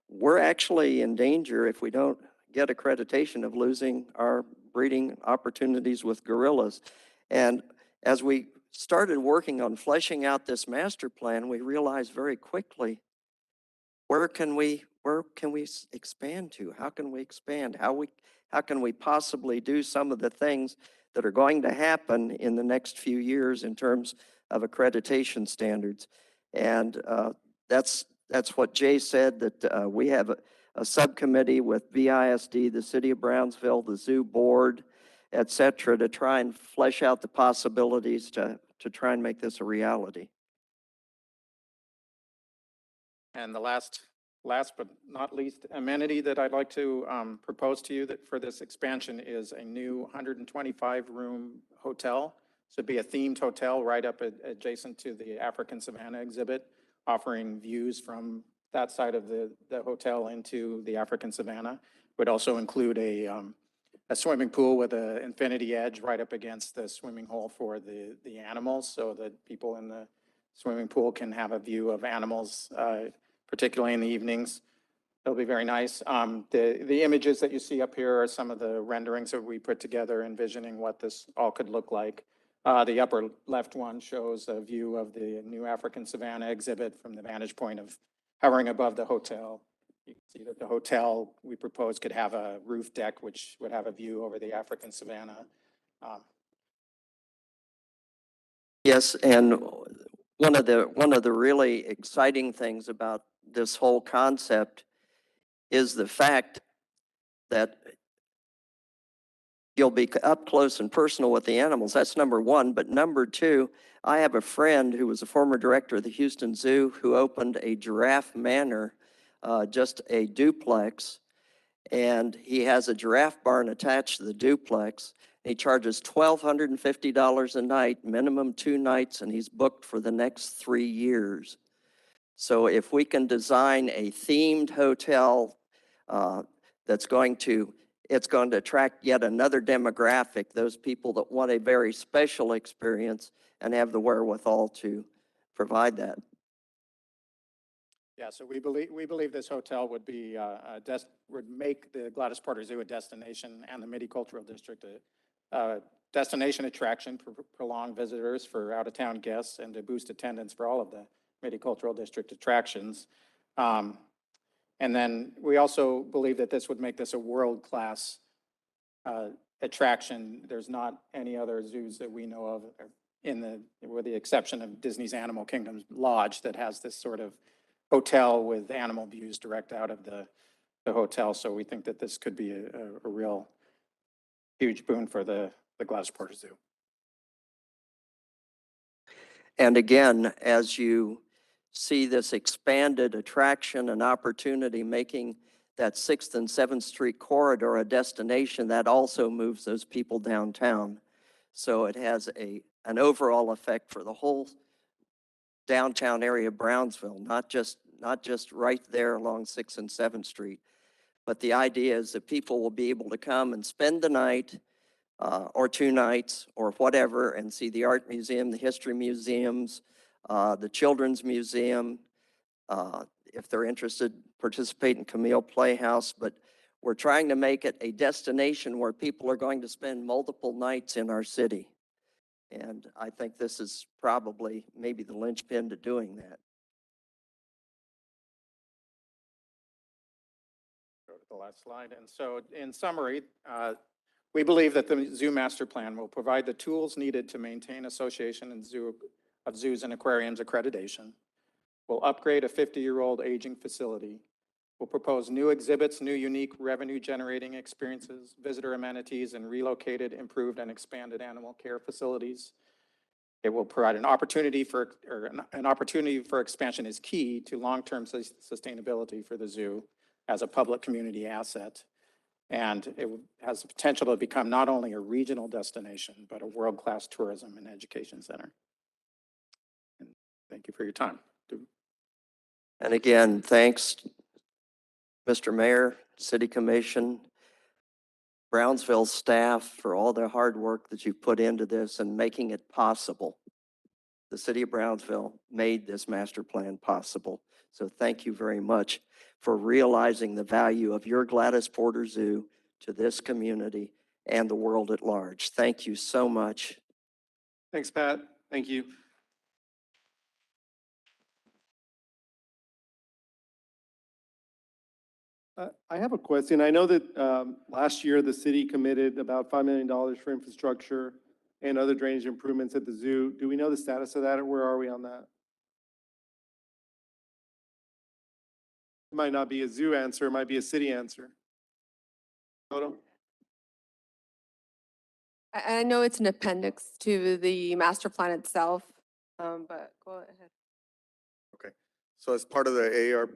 we're actually in danger if we don't get accreditation of losing our breeding opportunities with gorillas. And as we started working on fleshing out this master plan, we realized very quickly, where can we expand to? How can we expand? How can we possibly do some of the things that are going to happen in the next few years in terms of accreditation standards? And that's what Jay said, that we have a subcommittee with VISD, the City of Brownsville, the Zoo Board, et cetera, to try and flesh out the possibilities to try and make this a reality. And the last but not least amenity that I'd like to propose to you that for this expansion is a new 125-room hotel. So it'd be a themed hotel right up adjacent to the African Savanna exhibit, offering views from that side of the hotel into the African Savanna. Would also include a swimming pool with an infinity edge right up against the swimming hole for the animals, so that people in the swimming pool can have a view of animals, particularly in the evenings. It'll be very nice. The images that you see up here are some of the renderings that we put together, envisioning what this all could look like. The upper left one shows a view of the new African Savanna exhibit from the vantage point of hovering above the hotel. You can see that the hotel we proposed could have a roof deck, which would have a view over the African Savanna. Yes, and one of the really exciting things about this whole concept is the fact that you'll be up close and personal with the animals. That's number one. But number two, I have a friend who was a former director of the Houston Zoo who opened a Giraffe Manor, just a duplex. And he has a giraffe barn attached to the duplex. He charges $1,250 a night, minimum 2 nights, and he's booked for the next 3 years. So if we can design a themed hotel that's going to attract yet another demographic, those people that want a very special experience and have the wherewithal to provide that. Yeah, so we believe this hotel would be would make the Gladys Porter Zoo a destination and the Midi Cultural District a destination attraction for prolonged visitors, for out-of-town guests, and to boost attendance for all of the Midi Cultural District attractions. And then we also believe that this would make this a world-class attraction. There's not any other zoos that we know of, with the exception of Disney's Animal Kingdom Lodge, that has this sort of hotel with animal views direct out of the hotel. So we think that this could be a real huge boon for the Gladys Porter Zoo. And again, as you see this expanded attraction and opportunity, making that 6th and 7th Street corridor a destination, that also moves those people downtown. So it has an overall effect for the whole downtown area of Brownsville, not just right there along 6th and 7th Street. But the idea is that people will be able to come and spend the night or 2 nights or whatever and see the art museum, the history museums, the children's museum. If they're interested, participate in Camille Playhouse. But we're trying to make it a destination where people are going to spend multiple nights in our city. And I think this is probably maybe the linchpin to doing that. Go to the last slide. And so in summary, we believe that the Zoo Master Plan will provide the tools needed to maintain association and of zoos and aquariums accreditation. We'll upgrade a 50-year-old aging facility. We'll propose new exhibits, new unique revenue-generating experiences, visitor amenities, and relocated, improved, and expanded animal care facilities. It will provide an opportunity for expansion is key to long-term sustainability for the zoo as a public community asset. And it has the potential to become not only a regional destination, but a world-class tourism and education center. And thank you for your time. And again, thanks, Mr. Mayor, City Commission, Brownsville staff for all the hard work that you've put into this and making it possible. The City of Brownsville made this master plan possible. So thank you very much for realizing the value of your Gladys Porter Zoo to this community and the world at large. Thank you so much. Thanks, Pat. Thank you. I have a question. I know that last year the city committed about $5 million for infrastructure and other drainage improvements at the zoo. Do we know the status of that, or where are we on that? It might not be a zoo answer, it might be a city answer. Toto? I know it's an appendix to the master plan itself, but go ahead. Okay, so as part of the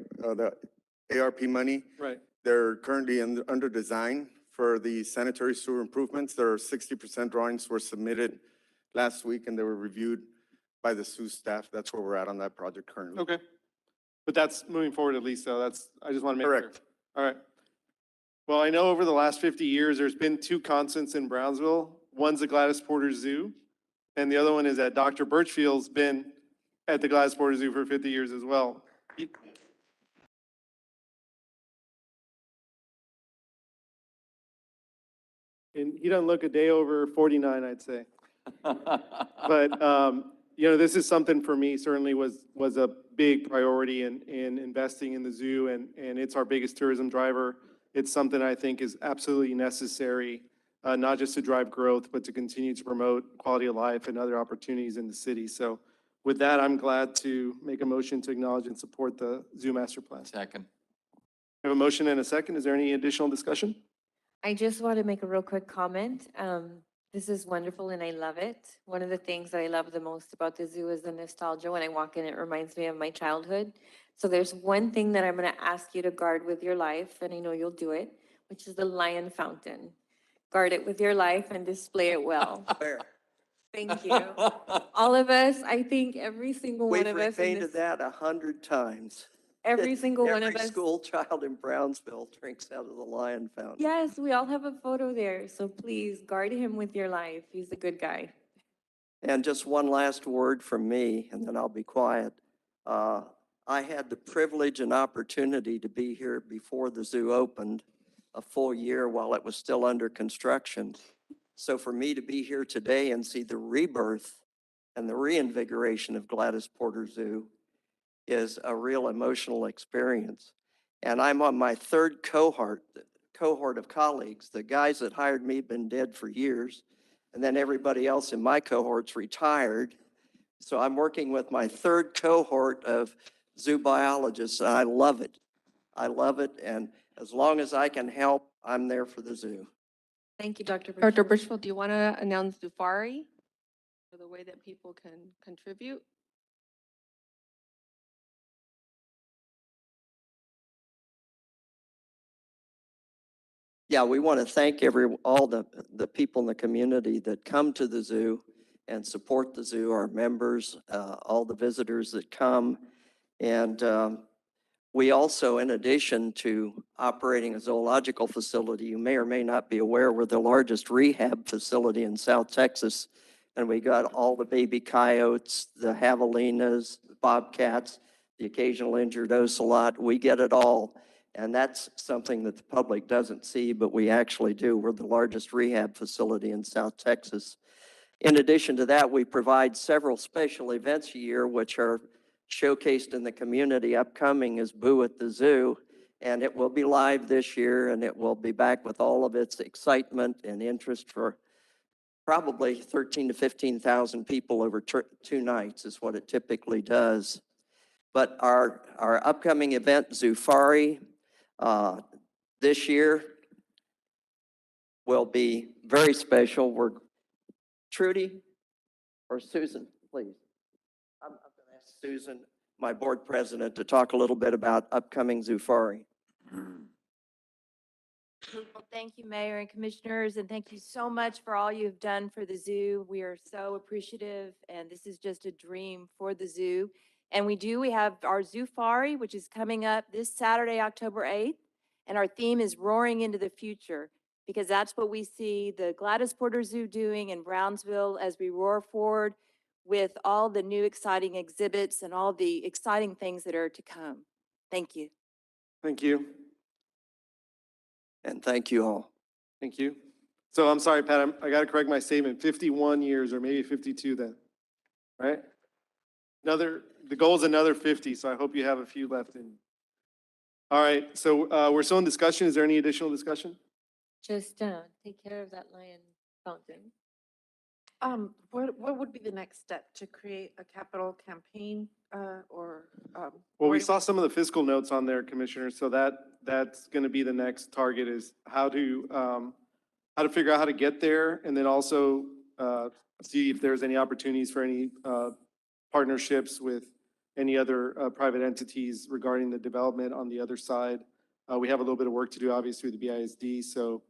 ARP money, Right. they're currently under design for the sanitary sewer improvements. There are 60% drawings were submitted last week and they were reviewed by the zoo staff. That's where we're at on that project currently. Okay. But that's moving forward at least, though. I just want to make sure. Correct. All right. Well, I know over the last 50 years, there's been 2 constants in Brownsville. One's the Gladys Porter Zoo, and the other one is that Dr. Birchfield's been at the Gladys Porter Zoo for 50 years as well. And he doesn't look a day over 49, I'd say. But, you know, this is something for me, certainly was a big priority in investing in the zoo, and it's our biggest tourism driver. It's something I think is absolutely necessary, not just to drive growth, but to continue to promote quality of life and other opportunities in the city. So with that, I'm glad to make a motion to acknowledge and support the Zoo Master Plan. Second. We have a motion and a second. Is there any additional discussion? I just want to make a real quick comment. This is wonderful and I love it. One of the things that I love the most about the zoo is the nostalgia. When I walk in, it reminds me of my childhood. So there's one thing that I'm going to ask you to guard with your life, and I know you'll do it, which is the lion fountain. Guard it with your life and display it well. Thank you. All of us, I think every single one of us. We've repainted that 100 times. Every single one of us. Every school child in Brownsville drinks out of the lion fountain. Yes, we all have a photo there. So please guard him with your life. He's a good guy. And just one last word from me, and then I'll be quiet. I had the privilege and opportunity to be here before the zoo opened, a full year while it was still under construction. So for me to be here today and see the rebirth and the reinvigoration of Gladys Porter Zoo is a real emotional experience. And I'm on my 3rd cohort of colleagues. The guys that hired me have been dead for years, and then everybody else in my cohort's retired. So I'm working with my 3rd cohort of zoo biologists, and I love it. I love it, and as long as I can help, I'm there for the zoo. Thank you, Dr. Dr. Birchfield, do you want to announce Zufari for the way that people can contribute? Yeah, we want to thank all the people in the community that come to the zoo and support the zoo, our members, all the visitors that come. And we also, in addition to operating a zoological facility, you may or may not be aware, we're the largest rehab facility in South Texas. And we got all the baby coyotes, the javelinas, bobcats, the occasional injured ocelot. We get it all. And that's something that the public doesn't see, but we actually do. We're the largest rehab facility in South Texas. In addition to that, we provide several special events a year, which are showcased in the community. Upcoming is Boo at the Zoo, and it will be live this year, and it will be back with all of its excitement and interest for probably 13 to 15,000 people over 2 nights is what it typically does. But our upcoming event, Zoofari, this year will be very special. We're Trudy or Susan, please. I'm going to ask Susan, my board president, to talk a little bit about upcoming Zoofari. Well, thank you, Mayor and Commissioners, and thank you so much for all you've done for the zoo. We are so appreciative, and this is just a dream for the zoo. And we have our Zoofari, which is coming up this Saturday, October 8th, and our theme is Roaring into the Future, because that's what we see the Gladys Porter Zoo doing in Brownsville as we roar forward with all the new exciting exhibits and all the exciting things that are to come. Thank you. Thank you. And thank you all. Thank you. So I'm sorry, Pat, I got to correct my statement. 51 years or maybe 52 then, right? The goal is another 50, so I hope you have a few left in. All right, so we're still in discussion. Is there any additional discussion? Just take care of that lion fountain. What would be the next step to create a capital campaign, or? Well, we where- saw some of the fiscal notes on there, Commissioner, so that's going to be the next target is how to figure out how to get there, and then also see if there's any opportunities for any partnerships with any other private entities regarding the development on the other side. We have a little bit of work to do, obviously, with the BISD, so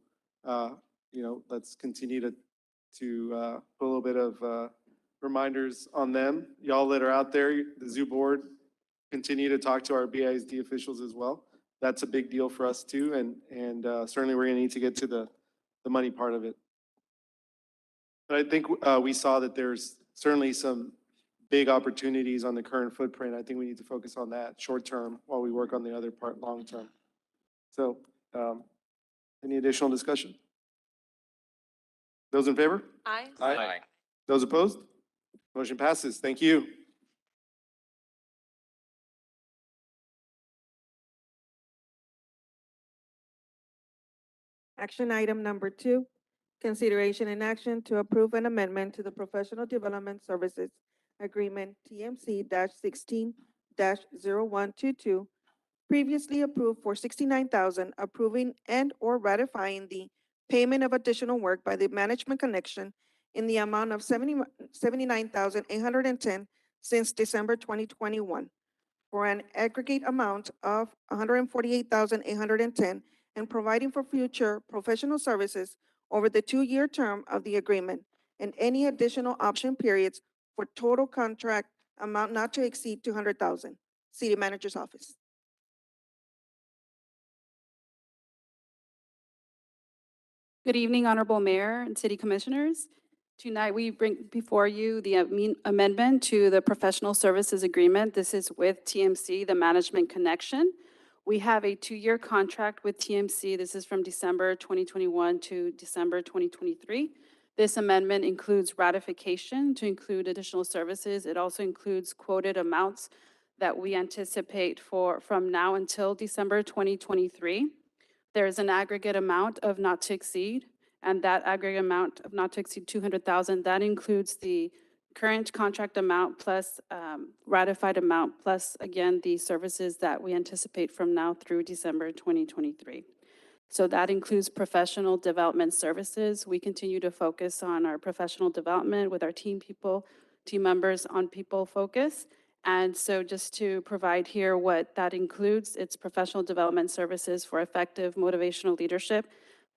let's continue to put a little bit of reminders on them. Y'all that are out there, the zoo board, continue to talk to our BISD officials as well. That's a big deal for us too, and certainly we're gonna need to get to the money part of it. But I think we saw that there's certainly some big opportunities on the current footprint. I think we need to focus on that short term while we work on the other part long term. So, any additional discussion? Those in favor? Aye. Aye. Those opposed? Motion passes. Thank you. Action item number 2, consideration and action to approve an amendment to the Professional Development Services Agreement TMC-16-0122, previously approved for $69,000, approving and/or ratifying the payment of additional work by the Management Connection in the amount of $79,810 since December 2021, for an aggregate amount of $148,810, and providing for future professional services over the 2-year term of the agreement and any additional option periods for total contract amount not to exceed $200,000. City Manager's Office. Good evening, Honorable Mayor and City Commissioners. Tonight, we bring before you the amendment to the Professional Services Agreement. This is with TMC, the Management Connection. We have a 2-year contract with TMC. This is from December 2021 to December 2023. This amendment includes ratification to include additional services. It also includes quoted amounts that we anticipate from now until December 2023. There is an aggregate amount of not to exceed, and that aggregate amount of not to exceed $200,000, that includes the current contract amount plus ratified amount, plus again, the services that we anticipate from now through December 2023. So that includes professional development services. We continue to focus on our professional development with our team members on people focus. And so just to provide here what that includes, it's professional development services for effective motivational leadership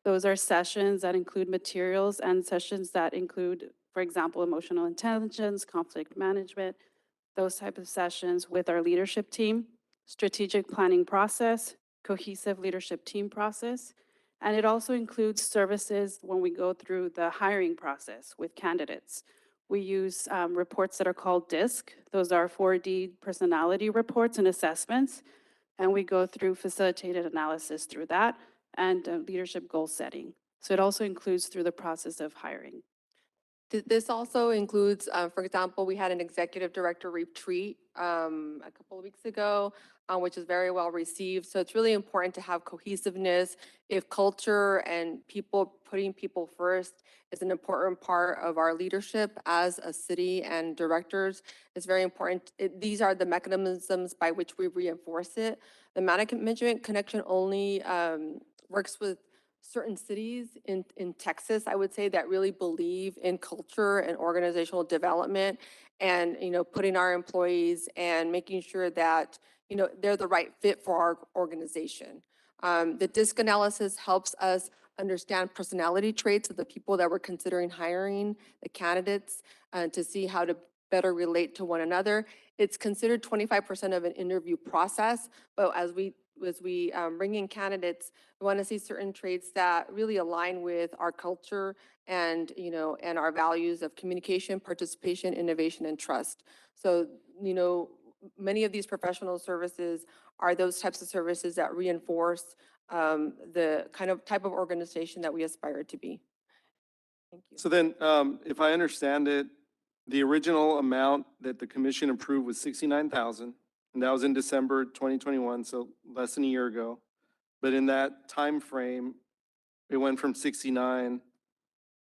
Those are sessions that include materials and sessions that include, for example, emotional intelligence, conflict management, those type of sessions with our leadership team, strategic planning process, cohesive leadership team process. And it also includes services when we go through the hiring process with candidates. We use reports that are called DISC. Those are 4D personality reports and assessments. And we go through facilitated analysis through that and leadership goal setting. So it also includes through the process of hiring. This also includes, for example, we had an executive director retreat a couple of weeks ago, which is very well received. So it's really important to have cohesiveness. If culture and putting people first is an important part of our leadership as a city and directors, it's very important. These are the mechanisms by which we reinforce it. The management connection only works with certain cities in Texas, I would say, that really believe in culture and organizational development and, putting our employees and making sure that, they're the right fit for our organization. The DISC analysis helps us understand personality traits of the people that we're considering hiring, the candidates, to see how to better relate to one another. It's considered 25% of an interview process, but as we bring in candidates, we want to see certain traits that really align with our culture and, and our values of communication, participation, innovation, and trust. So, many of these professional services are those types of services that reinforce the type of organization that we aspire to be. Thank you. So then, if I understand it, the original amount that the commission approved was 69,000, and that was in December 2021, so less than a year ago. But in that time frame, it went from 69.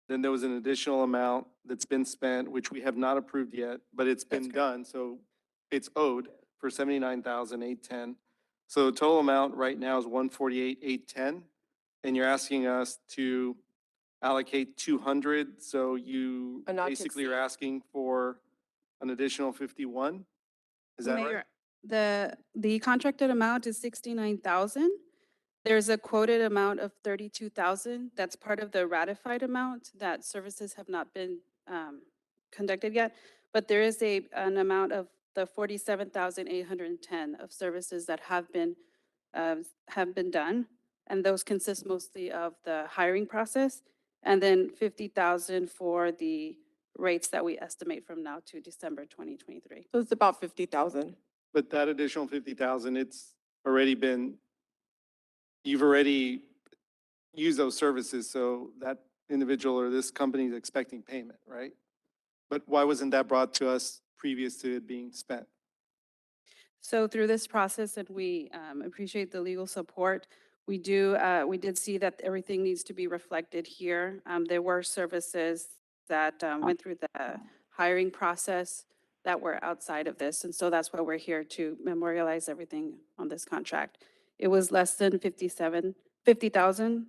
Then there was an additional amount that's been spent, which we have not approved yet, but it's been done, so it's owed for 79,810. So the total amount right now is 148,810, and you're asking us to allocate 200, so you A not to basically are exceed. asking for an additional 51? Is that right? Mayor, the contracted amount is 69,000. There's a quoted amount of 32,000. That's part of the ratified amount that services have not been conducted yet. But there is an amount of the 47,810 of services that have been done. And those consist mostly of the hiring process, and then 50,000 for the rates that we estimate from now to December 2023. So it's about 50,000. But that additional 50,000, it's already been, you've already used those services, so that individual or this company is expecting payment, right? But why wasn't that brought to us previous to it being spent? So through this process, and we appreciate the legal support, we did see that everything needs to be reflected here. There were services that went through the hiring process that were outside of this. And so that's why we're here to memorialize everything on this contract. It was less than 50,000.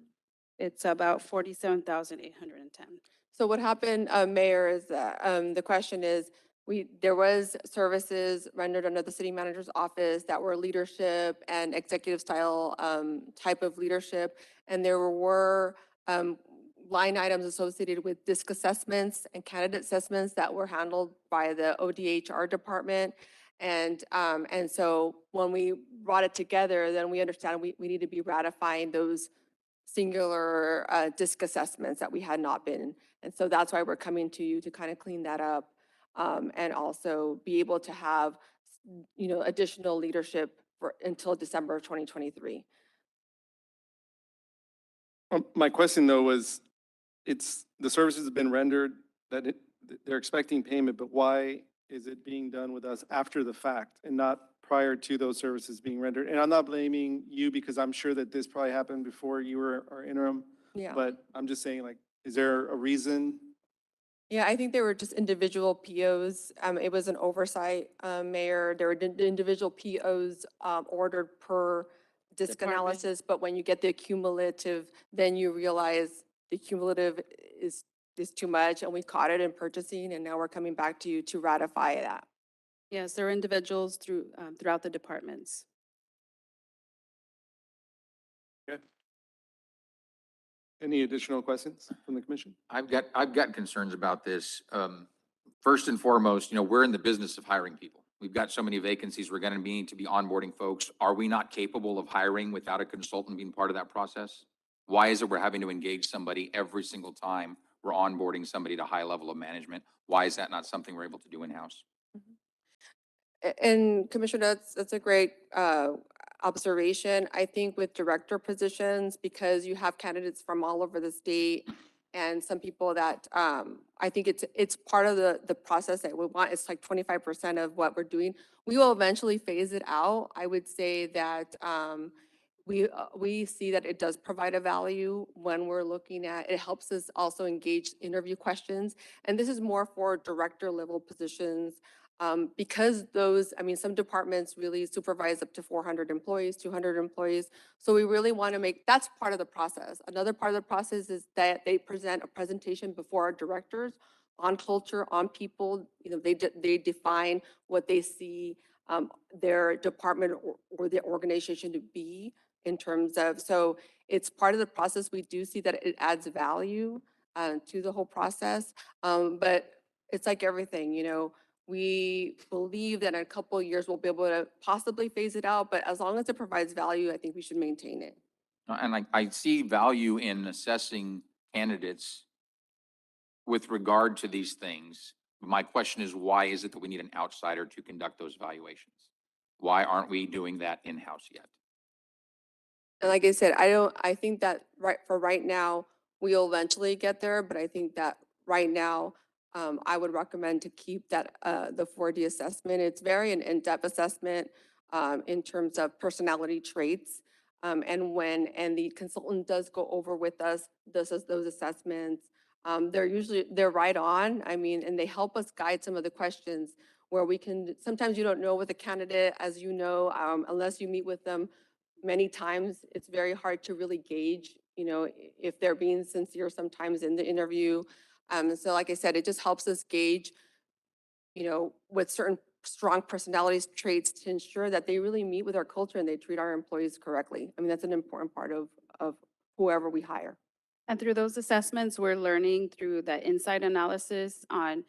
It's about 47,810. So what happened, Mayor, is that the question is, there was services rendered under the city manager's office that were leadership and executive style type of leadership, and there were line items associated with DISC assessments and candidate assessments that were handled by the ODHR department. And so when we brought it together, then we understand we need to be ratifying those singular DISC assessments that we had not been. And so that's why we're coming to you to kind of clean that up and also be able to have, additional leadership until December of 2023. My question though was, the services have been rendered, they're expecting payment, but why is it being done with us after the fact and not prior to those services being rendered? And I'm not blaming you because I'm sure that this probably happened before you were our interim. Yeah. But I'm just saying, like, is there a reason? Yeah, I think they were just individual POs. It was an oversight, Mayor. There were individual POs ordered per DISC Department. analysis, but when you get the cumulative, then you realize the cumulative is too much, and we caught it in purchasing, and now we're coming back to you to ratify that. Yes, there are individuals throughout the departments. Okay. Any additional questions from the commission? I've got concerns about this. First and foremost, we're in the business of hiring people. We've got so many vacancies. We're going to need to be onboarding folks. Are we not capable of hiring without a consultant being part of that process? Why is it we're having to engage somebody every single time we're onboarding somebody to high level of management? Why is that not something we're able to do in-house? And Commissioner, that's a great observation. I think with director positions, because you have candidates from all over the state and some people that I think it's part of the process that we want. It's like 25% of what we're doing. We will eventually phase it out. I would say that we see that it does provide a value when we're looking at, it helps us also engage interview questions. And this is more for director level positions. Because those, I mean, some departments really supervise up to 400 employees, 200 employees. So we really want to make, that's part of the process. Another part of the process is that they present a presentation before our directors on culture, on people. They define what they see their department or the organization to be in terms of, so it's part of the process. We do see that it adds value to the whole process. But it's like everything, we believe that in a couple of years, we'll be able to possibly phase it out, but as long as it provides value, I think we should maintain it. And I see value in assessing candidates with regard to these things. My question is, why is it that we need an outsider to conduct those evaluations? Why aren't we doing that in-house yet? And like I said, I think that right now, we'll eventually get there, but I think that right now, I would recommend to keep that, the 4D assessment. It's very an in-depth assessment in terms of personality traits. And the consultant does go over with us, those assessments. They're right on. I mean, and they help us guide some of the questions where we can, sometimes you don't know with a candidate, as you know, unless you meet with them many times, it's very hard to really gauge, if they're being sincere sometimes in the interview. So like I said, it just helps us gauge, with certain strong personality traits to ensure that they really meet with our culture and they treat our employees correctly. I mean, that's an important part of whoever we hire. And through those assessments, we're learning through the insight analysis on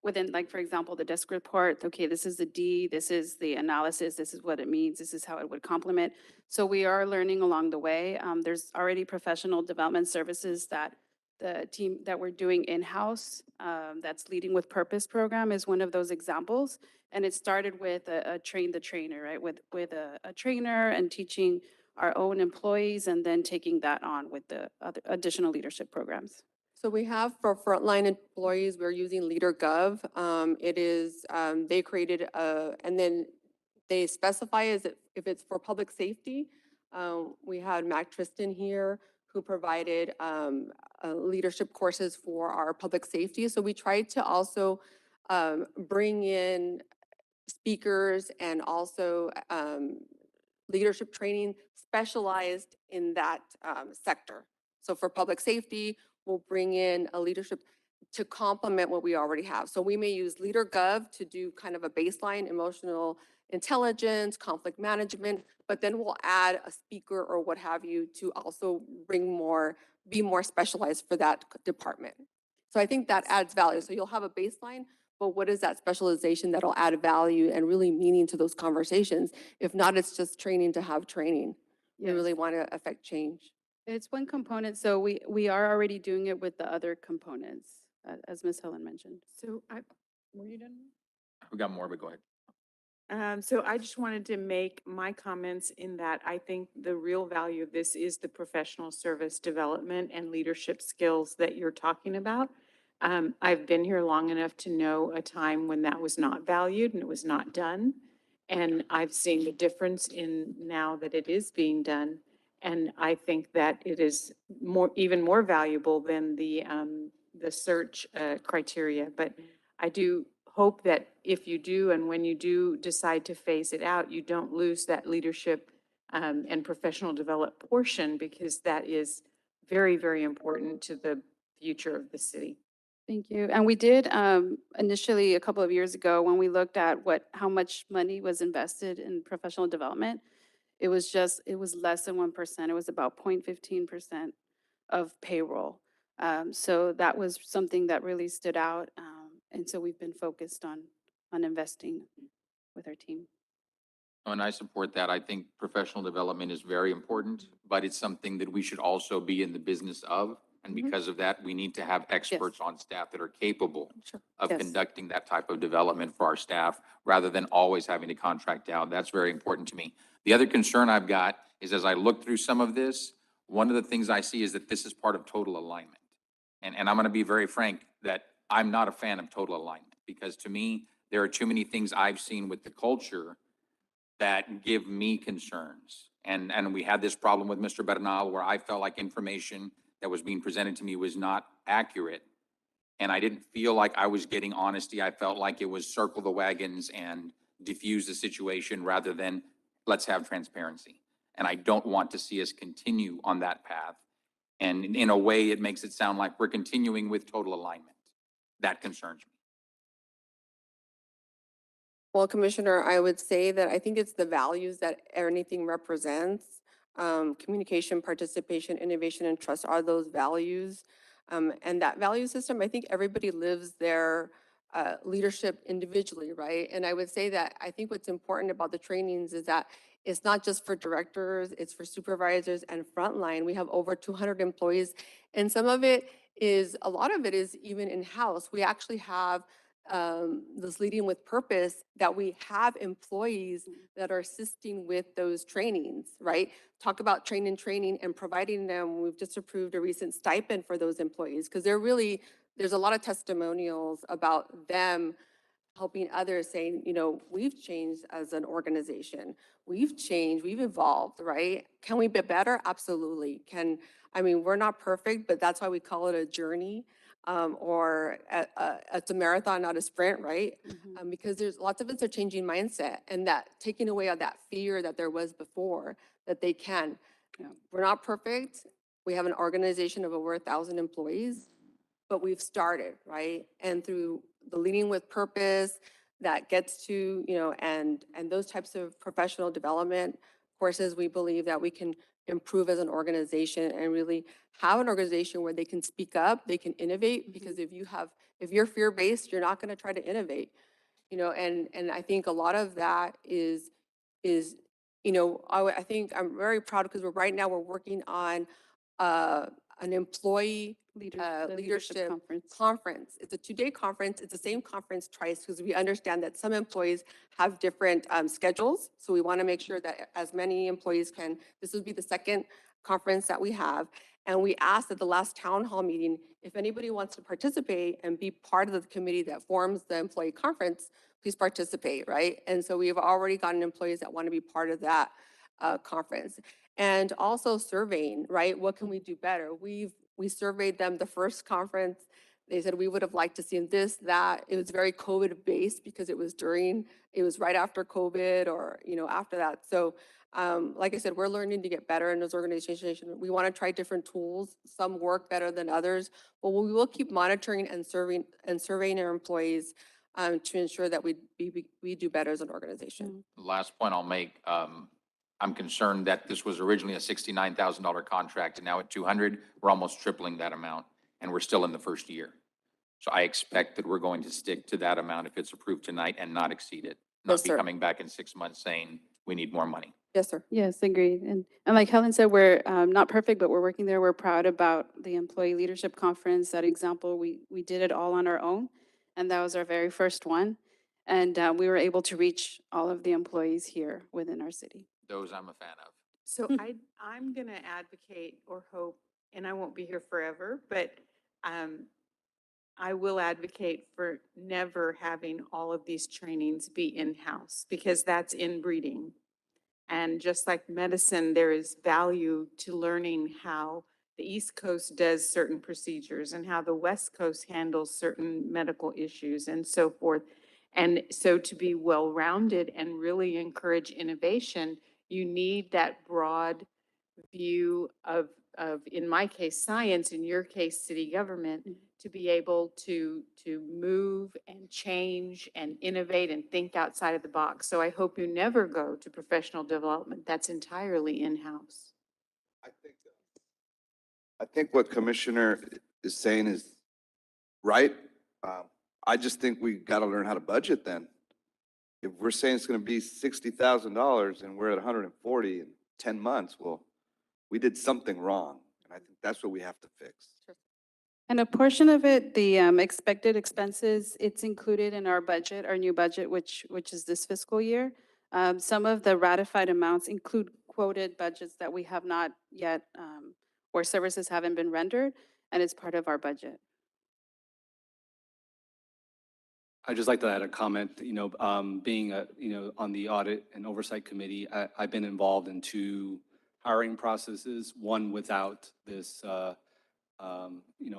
within, like, for example, the desk report, okay, this is the D, this is the analysis, this is what it means, this is how it would complement. So we are learning along the way. There's already professional development services that the team that we're doing in-house, that's Leading with Purpose program is one of those examples. And it started with a train the trainer, right? With a trainer and teaching our own employees and then taking that on with the other additional leadership programs. So we have for frontline employees, we're using LeaderGov. It is, they created and then they specify if it's for public safety. We had Mac Tristan here who provided leadership courses for our public safety. So we tried to also bring in speakers and also leadership training specialized in that sector. So for public safety, we'll bring in a leadership to complement what we already have. So we may use LeaderGov to do kind of a baseline emotional intelligence, conflict management, but then we'll add a speaker or what have you to also be more specialized for that department. So I think that adds value. So you'll have a baseline, but what is that specialization that'll add value and really meaning to those conversations? If not, it's just training to have training. We really want to affect change. It's one component, so we are already doing it with the other components, as Ms. Helen mentioned. So were you done? We got more, but go ahead. So I just wanted to make my comments in that I think the real value of this is the professional service development and leadership skills that you're talking about. I've been here long enough to know a time when that was not valued and it was not done. And I've seen the difference in now that it is being done. And I think that it is even more valuable than the search criteria. But I do hope that if you do and when you do decide to phase it out, you don't lose that leadership and professional development portion, because that is very, very important to the future of the city. Thank you. And we did initially a couple of years ago when we looked at how much money was invested in professional development. It was less than 1%. It was about 0.15% of payroll. So that was something that really stood out. And so we've been focused on investing with our team. And I support that. I think professional development is very important, but it's something that we should also be in the business of. And because of that, we need to have experts on staff that are capable of Yes. conducting that type of development for our staff, rather than always having to contract out. That's very important to me. The other concern I've got is, as I look through some of this, one of the things I see is that this is part of total alignment. And I'm going to be very frank that I'm not a fan of total alignment, because to me, there are too many things I've seen with the culture that give me concerns. And we had this problem with Mr. Bernal, where I felt like information that was being presented to me was not accurate. And I didn't feel like I was getting honesty. I felt like it was circle the wagons and diffuse the situation rather than let's have transparency. And I don't want to see us continue on that path. And in a way, it makes it sound like we're continuing with total alignment. That concerns me. Well, Commissioner, I would say that I think it's the values that anything represents. Communication, participation, innovation, and trust are those values. And that value system, I think everybody lives their leadership individually, right? And I would say that I think what's important about the trainings is that it's not just for directors, it's for supervisors and frontline. We have over 200 employees, and some of it is, a lot of it is even in-house. We actually have this leading with purpose, that we have employees that are assisting with those trainings, right? Talk about training and providing them. We've just approved a recent stipend for those employees, because there's a lot of testimonials about them helping others, saying, we've changed as an organization. We've changed, we've evolved, right? Can we be better? Absolutely. We're not perfect, but that's why we call it a journey. It's a marathon, not a sprint, right? Because there's lots of us are changing mindset, and that taking away all that fear that there was before, that they can. We're not perfect. We have an organization of over 1,000 employees, but we've started, right? And through the leading with purpose that gets to, and those types of professional development courses, we believe that we can improve as an organization and really have an organization where they can speak up, they can innovate, because if you're fear-based, you're not going to try to innovate, and I think a lot of that is, I think I'm very proud, because we're working on an employee leadership conference. It's a 2-day conference. It's the same conference twice, because we understand that some employees have different schedules. So we want to make sure that as many employees can, this would be the second conference that we have. And we asked at the last town hall meeting, if anybody wants to participate and be part of the committee that forms the employee conference, please participate, right? And so we've already gotten employees that want to be part of that conference. And also surveying, right? What can we do better? We surveyed them the first conference. They said we would have liked to see this, that. It was very COVID-based, because it was right after COVID, or, after that. So, like I said, we're learning to get better in this organization. We want to try different tools. Some work better than others, but we will keep monitoring and surveying our employees to ensure that we do better as an organization. The last point I'll make, I'm concerned that this was originally a $69,000 contract, and now at 200, we're almost tripling that amount, and we're still in the first year. So I expect that we're going to stick to that amount if it's approved tonight and not exceed it. Not be coming back in 6 months saying we need more money. Yes, sir. Yes, agreed. And like Helen said, we're not perfect, but we're working there. We're proud about the Employee Leadership Conference. That example, we did it all on our own, and that was our very first one. And we were able to reach all of the employees here within our city. Those I'm a fan of. So I'm going to advocate or hope, and I won't be here forever, but I will advocate for never having all of these trainings be in-house, because that's inbreeding. And just like medicine, there is value to learning how the East Coast does certain procedures and how the West Coast handles certain medical issues and so forth. And so to be well-rounded and really encourage innovation, you need that broad view of, in my case, science, in your case, city government, to be able to move and change and innovate and think outside of the box. So I hope you never go to professional development that's entirely in-house. I think I think what Commissioner is saying is right. I just think we got to learn how to budget then. If we're saying it's going to be $60,000 and we're at 140 in 10 months, well, we did something wrong. And I think that's what we have to fix. And a portion of it, the expected expenses, it's included in our budget, our new budget, which is this fiscal year. Some of the ratified amounts include quoted budgets that we have not yet, where services haven't been rendered, and it's part of our budget. I'd just like to add a comment, being on the audit and oversight committee, I've been involved in 2 hiring processes, one without this,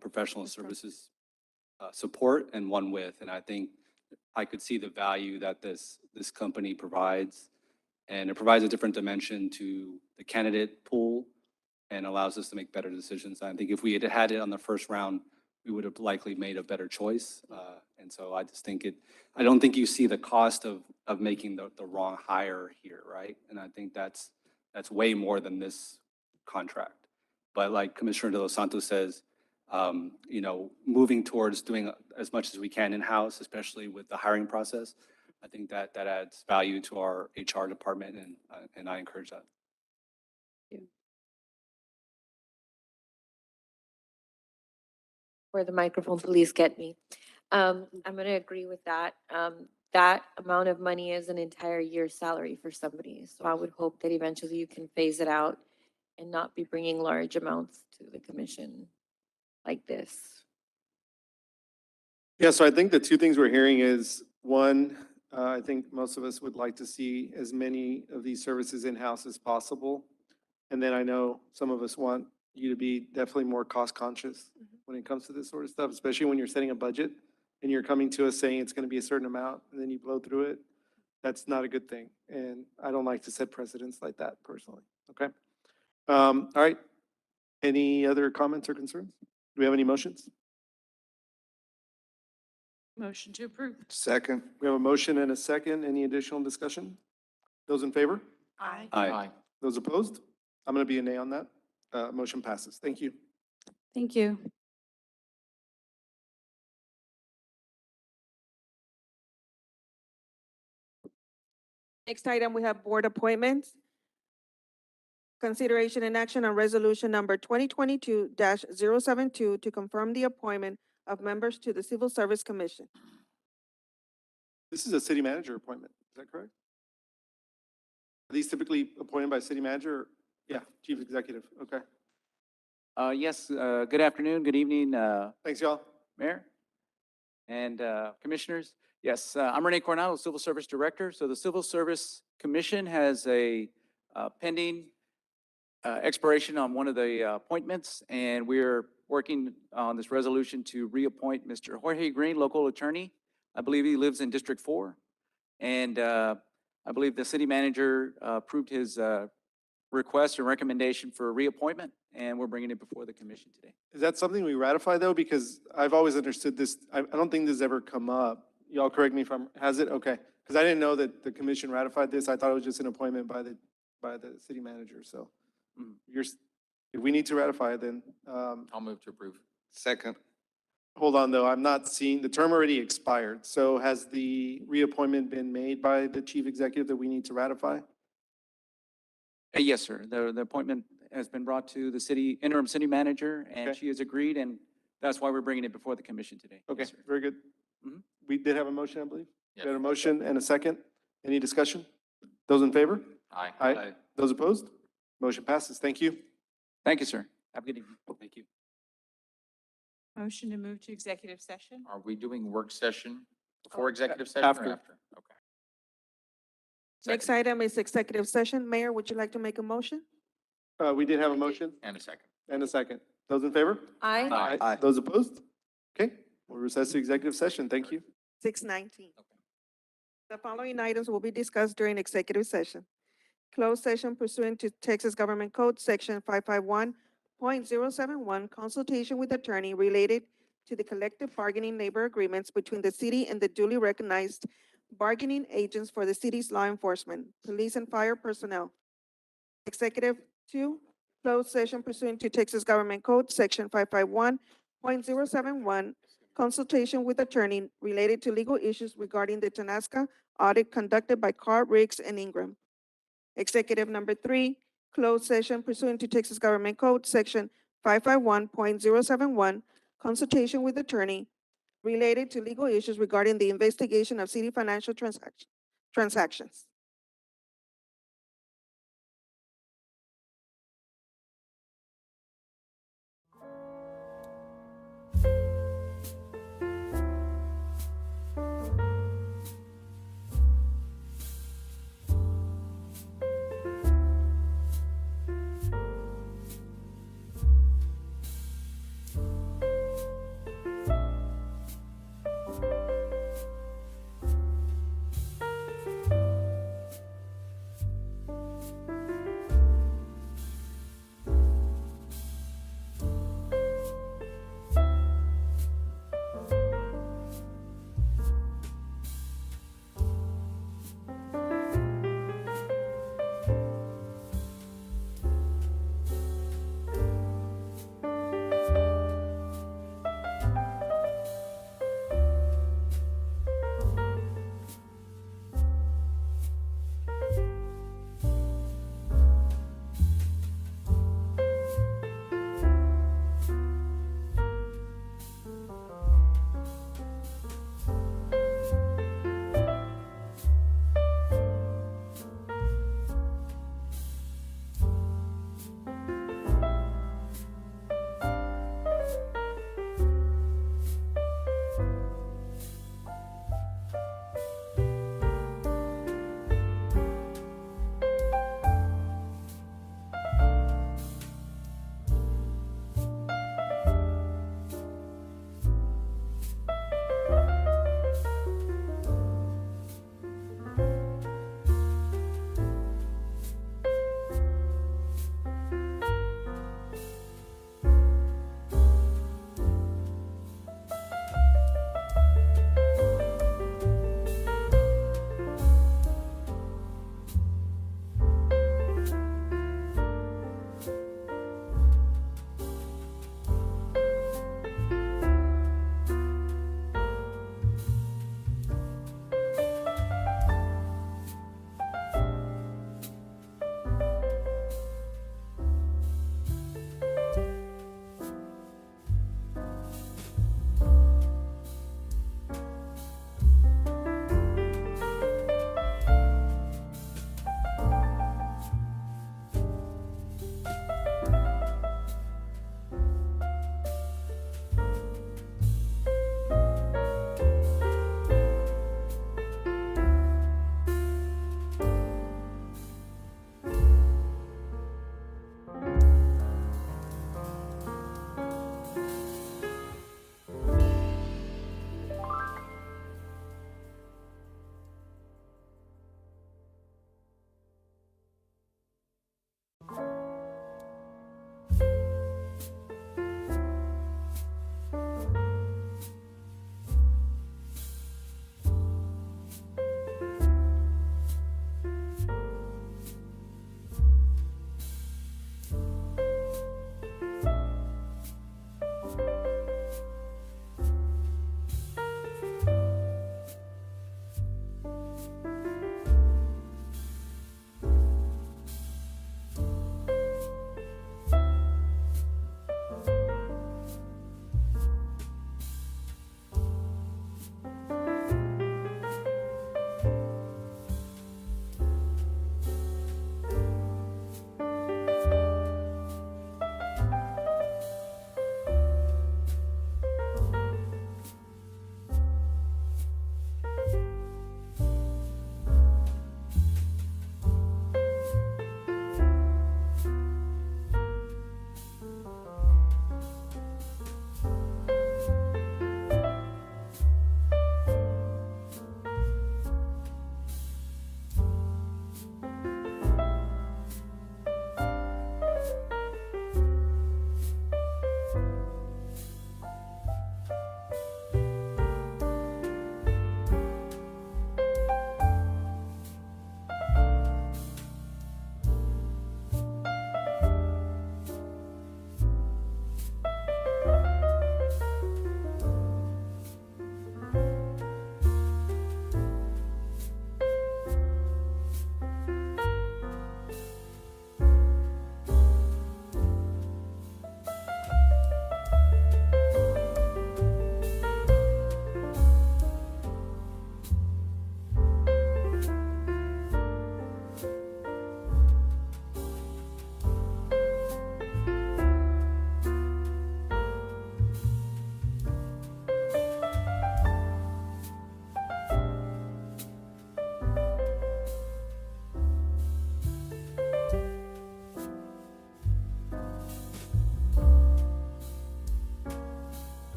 professional services support and one with, and I think I could see the value that this company provides. And it provides a different dimension to the candidate pool and allows us to make better decisions. I think if we had had it on the first round, we would have likely made a better choice. And so I just think I don't think you see the cost of making the wrong hire here, right? And I think that's way more than this contract. But like Commissioner De Los Santos says, moving towards doing as much as we can in-house, especially with the hiring process, I think that adds value to our HR department, and I encourage that. Where the microphone, please get me. I'm going to agree with that. That amount of money is an entire year's salary for somebody. So I would hope that eventually you can phase it out and not be bringing large amounts to the commission like this. Yeah, so I think the 2 things we're hearing is, one, I think most of us would like to see as many of these services in-house as possible. And then I know some of us want you to be definitely more cost conscious when it comes to this sort of stuff, especially when you're setting a budget and you're coming to us saying it's going to be a certain amount and then you blow through it. That's not a good thing. And I don't like to set precedents like that personally. Okay. All right. Any other comments or concerns? Do we have any motions? Motion to approve. Second. We have a motion and a second. Any additional discussion? Those in favor? Aye. Aye. Those opposed? I'm going to be a nay on that. Motion passes. Thank you. Thank you. Next item, we have board appointments. Consideration and action on resolution number 2022-072 to confirm the appointment of members to the Civil Service Commission. This is a city manager appointment. Is that correct? Are these typically appointed by city manager? Yeah, chief executive. Okay. Yes, good afternoon, good evening, Thanks, y'all. Mayor and Commissioners. Yes, I'm Rene Coronado, Civil Service Director. So the Civil Service Commission has a pending expiration on one of the appointments, and we're working on this resolution to reappoint Mr. Jorge Green, local attorney. I believe he lives in District 4. And I believe the city manager approved his request or recommendation for a reappointment, and we're bringing it before the commission today. Is that something we ratify though? Because I've always understood this. I don't think this has ever come up. Y'all correct me if has it? Okay. Because I didn't know that the commission ratified this. I thought it was just an appointment by the city manager. So if we need to ratify it, then, I'll move to approve. Second. hold on though. I'm not seeing, the term already expired. So has the reappointment been made by the chief executive that we need to ratify? Yes, sir. The appointment has been brought to the interim city manager, and she has agreed, and that's why we're bringing it before the commission today. Okay, Yes, sir. very good. Mhm. We did have a motion, I believe? Yes. We had a motion and a second. Any discussion? Those in favor? Aye. Aye. Those opposed? Motion passes. Thank you. Thank you, sir. Have a good evening. Thank you. Motion to move to executive session. Are we doing work session before executive session after. or after? Okay. Next item is executive session. Mayor, would you like to make a motion? We did have a motion And a second. and a second. Those in favor? Aye. Aye. Those opposed? Okay, we'll recess to executive session. Thank you. 6:19. The following items will be discussed during executive session. Closed session pursuant to Texas Government Code, Section 551.071, consultation with attorney related to the collective bargaining labor agreements between the city and the duly recognized bargaining agents for the city's law enforcement, police and fire personnel. Executive 2, Closed session pursuant to Texas Government Code, Section 551.071, consultation with attorney related to legal issues regarding the Tanasca audit conducted by Carr, Riggs, and Ingram. Executive number 3, closed session pursuant to Texas Government Code, Section 551.071, consultation with attorney related to legal issues regarding the investigation of city financial transactions.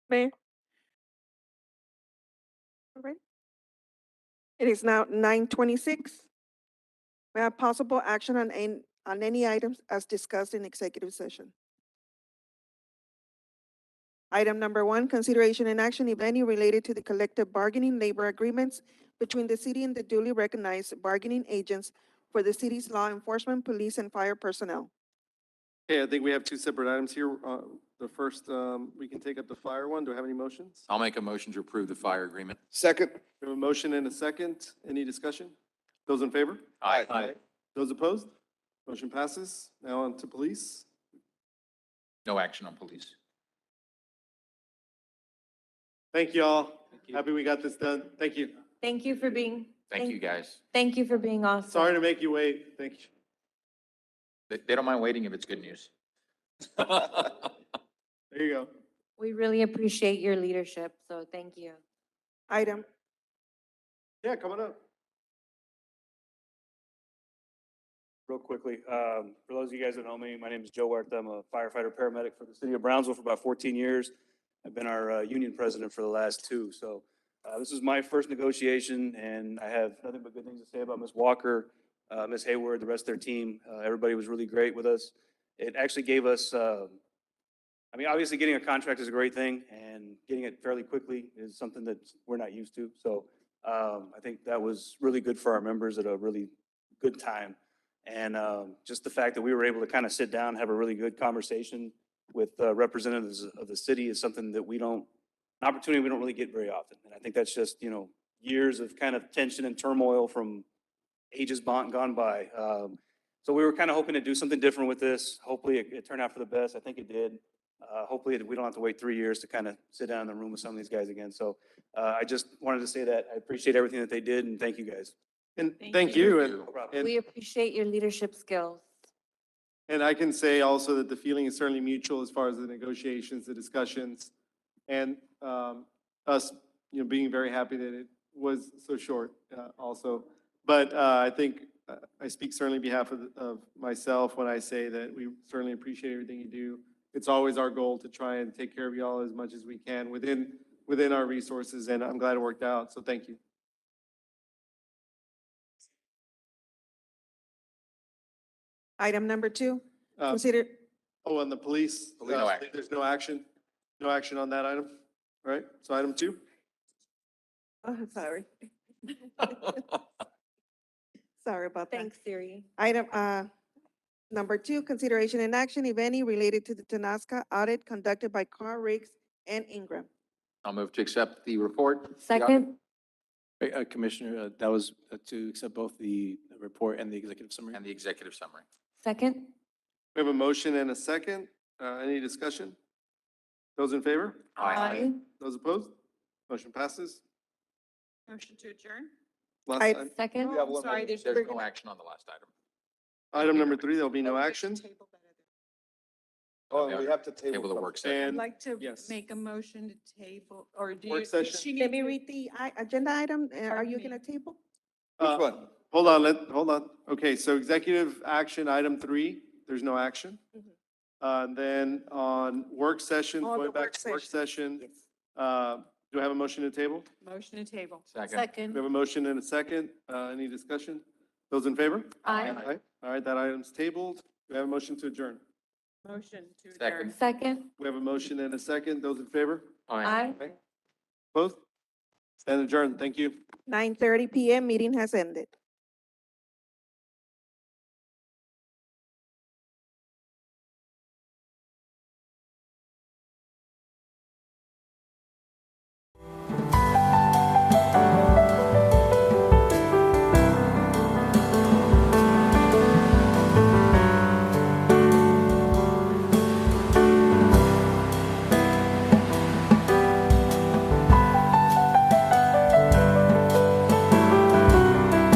Mayor? All right. It is now 9:26. We have possible action on any items as discussed in executive session. Item number one, consideration and action, if any, related to the collective bargaining labor agreements between the city and the duly recognized bargaining agents for the city's law enforcement, police, and fire personnel. Okay, I think we have two separate items here. The first, we can take up the fire one. Do I have any motions? I'll make a motion to approve the fire agreement. Second. We have a motion and a second. Any discussion? Those in favor? Aye. Those opposed? Motion passes. Now on to police. No action on police. Thank you all. Happy we got this done. Thank you. Thank you for being. Thank you, guys. Thank you for being awesome. Sorry to make you wait. Thank you. They don't mind waiting if it's good news. There you go. We really appreciate your leadership, so thank you. Item, Yeah, come on up. Real quickly, for those of you guys that know me, my name is Joe Huerta. I'm a firefighter paramedic for the city of Brownsville for about 14 years. I've been our union president for the last 2. So this is my first negotiation, and I have nothing but good things to say about Ms. Walker, Ms. Hayward, the rest of their team. Everybody was really great with us. It actually gave us, I mean, obviously getting a contract is a great thing, and getting it fairly quickly is something that we're not used to. So I think that was really good for our members at a really good time. And just the fact that we were able to kind of sit down, have a really good conversation with representatives of the city is something that an opportunity we don't really get very often. And I think that's just, years of kind of tension and turmoil from ages gone by. So we were kind of hoping to do something different with this. Hopefully it turned out for the best. I think it did. Hopefully we don't have to wait 3 years to kind of sit down in the room with some of these guys again. So I just wanted to say that I appreciate everything that they did, and thank you guys. And thank you. And We appreciate your leadership skills. And I can say also that the feeling is certainly mutual as far as the negotiations, the discussions, and us, being very happy that it was so short also. But I think I speak certainly on behalf of myself when I say that we certainly appreciate everything you do. It's always our goal to try and take care of you all as much as we can within our resources, and I'm glad it worked out, so thank you. item number two, Um, consider, Oh, on the police? No action. There's no action? No action on that item? All right, so item two? oh, sorry. Sorry about that. Thanks, Siri. Item, number two, consideration and action, if any, related to the Tanasca audit conducted by Carr Riggs and Ingram. I'll move to accept the report. Second, Commissioner, that was to accept both the report and the executive summary. And the executive summary. second, We have a motion and a second. Any discussion? Those in favor? Aye. Those opposed? Motion passes. Motion to adjourn? Last I- item. second, Sorry, There's no action on the last item. Item number three, there'll be no action. Oh, we have to table. Table the some- work session. I'd And like to yes. make a motion to table, or do Work you? session. she Let need me to- read the agenda item. Are Pardon you me. gonna table? Which one? Hold on. Okay, so executive action, item three, there's no action. Then on work session, Oh, the going back work to work session. session, do I have a motion to table? Motion to table. Second. We have a motion and a second. Any discussion? Those in favor? Aye. All right, that item's tabled. We have a motion to adjourn. Motion to Second. adjourn. second, We have a motion and a second. Those in favor? aye. Opposed? Stand adjourned. Thank you. 9:30 PM, meeting has ended.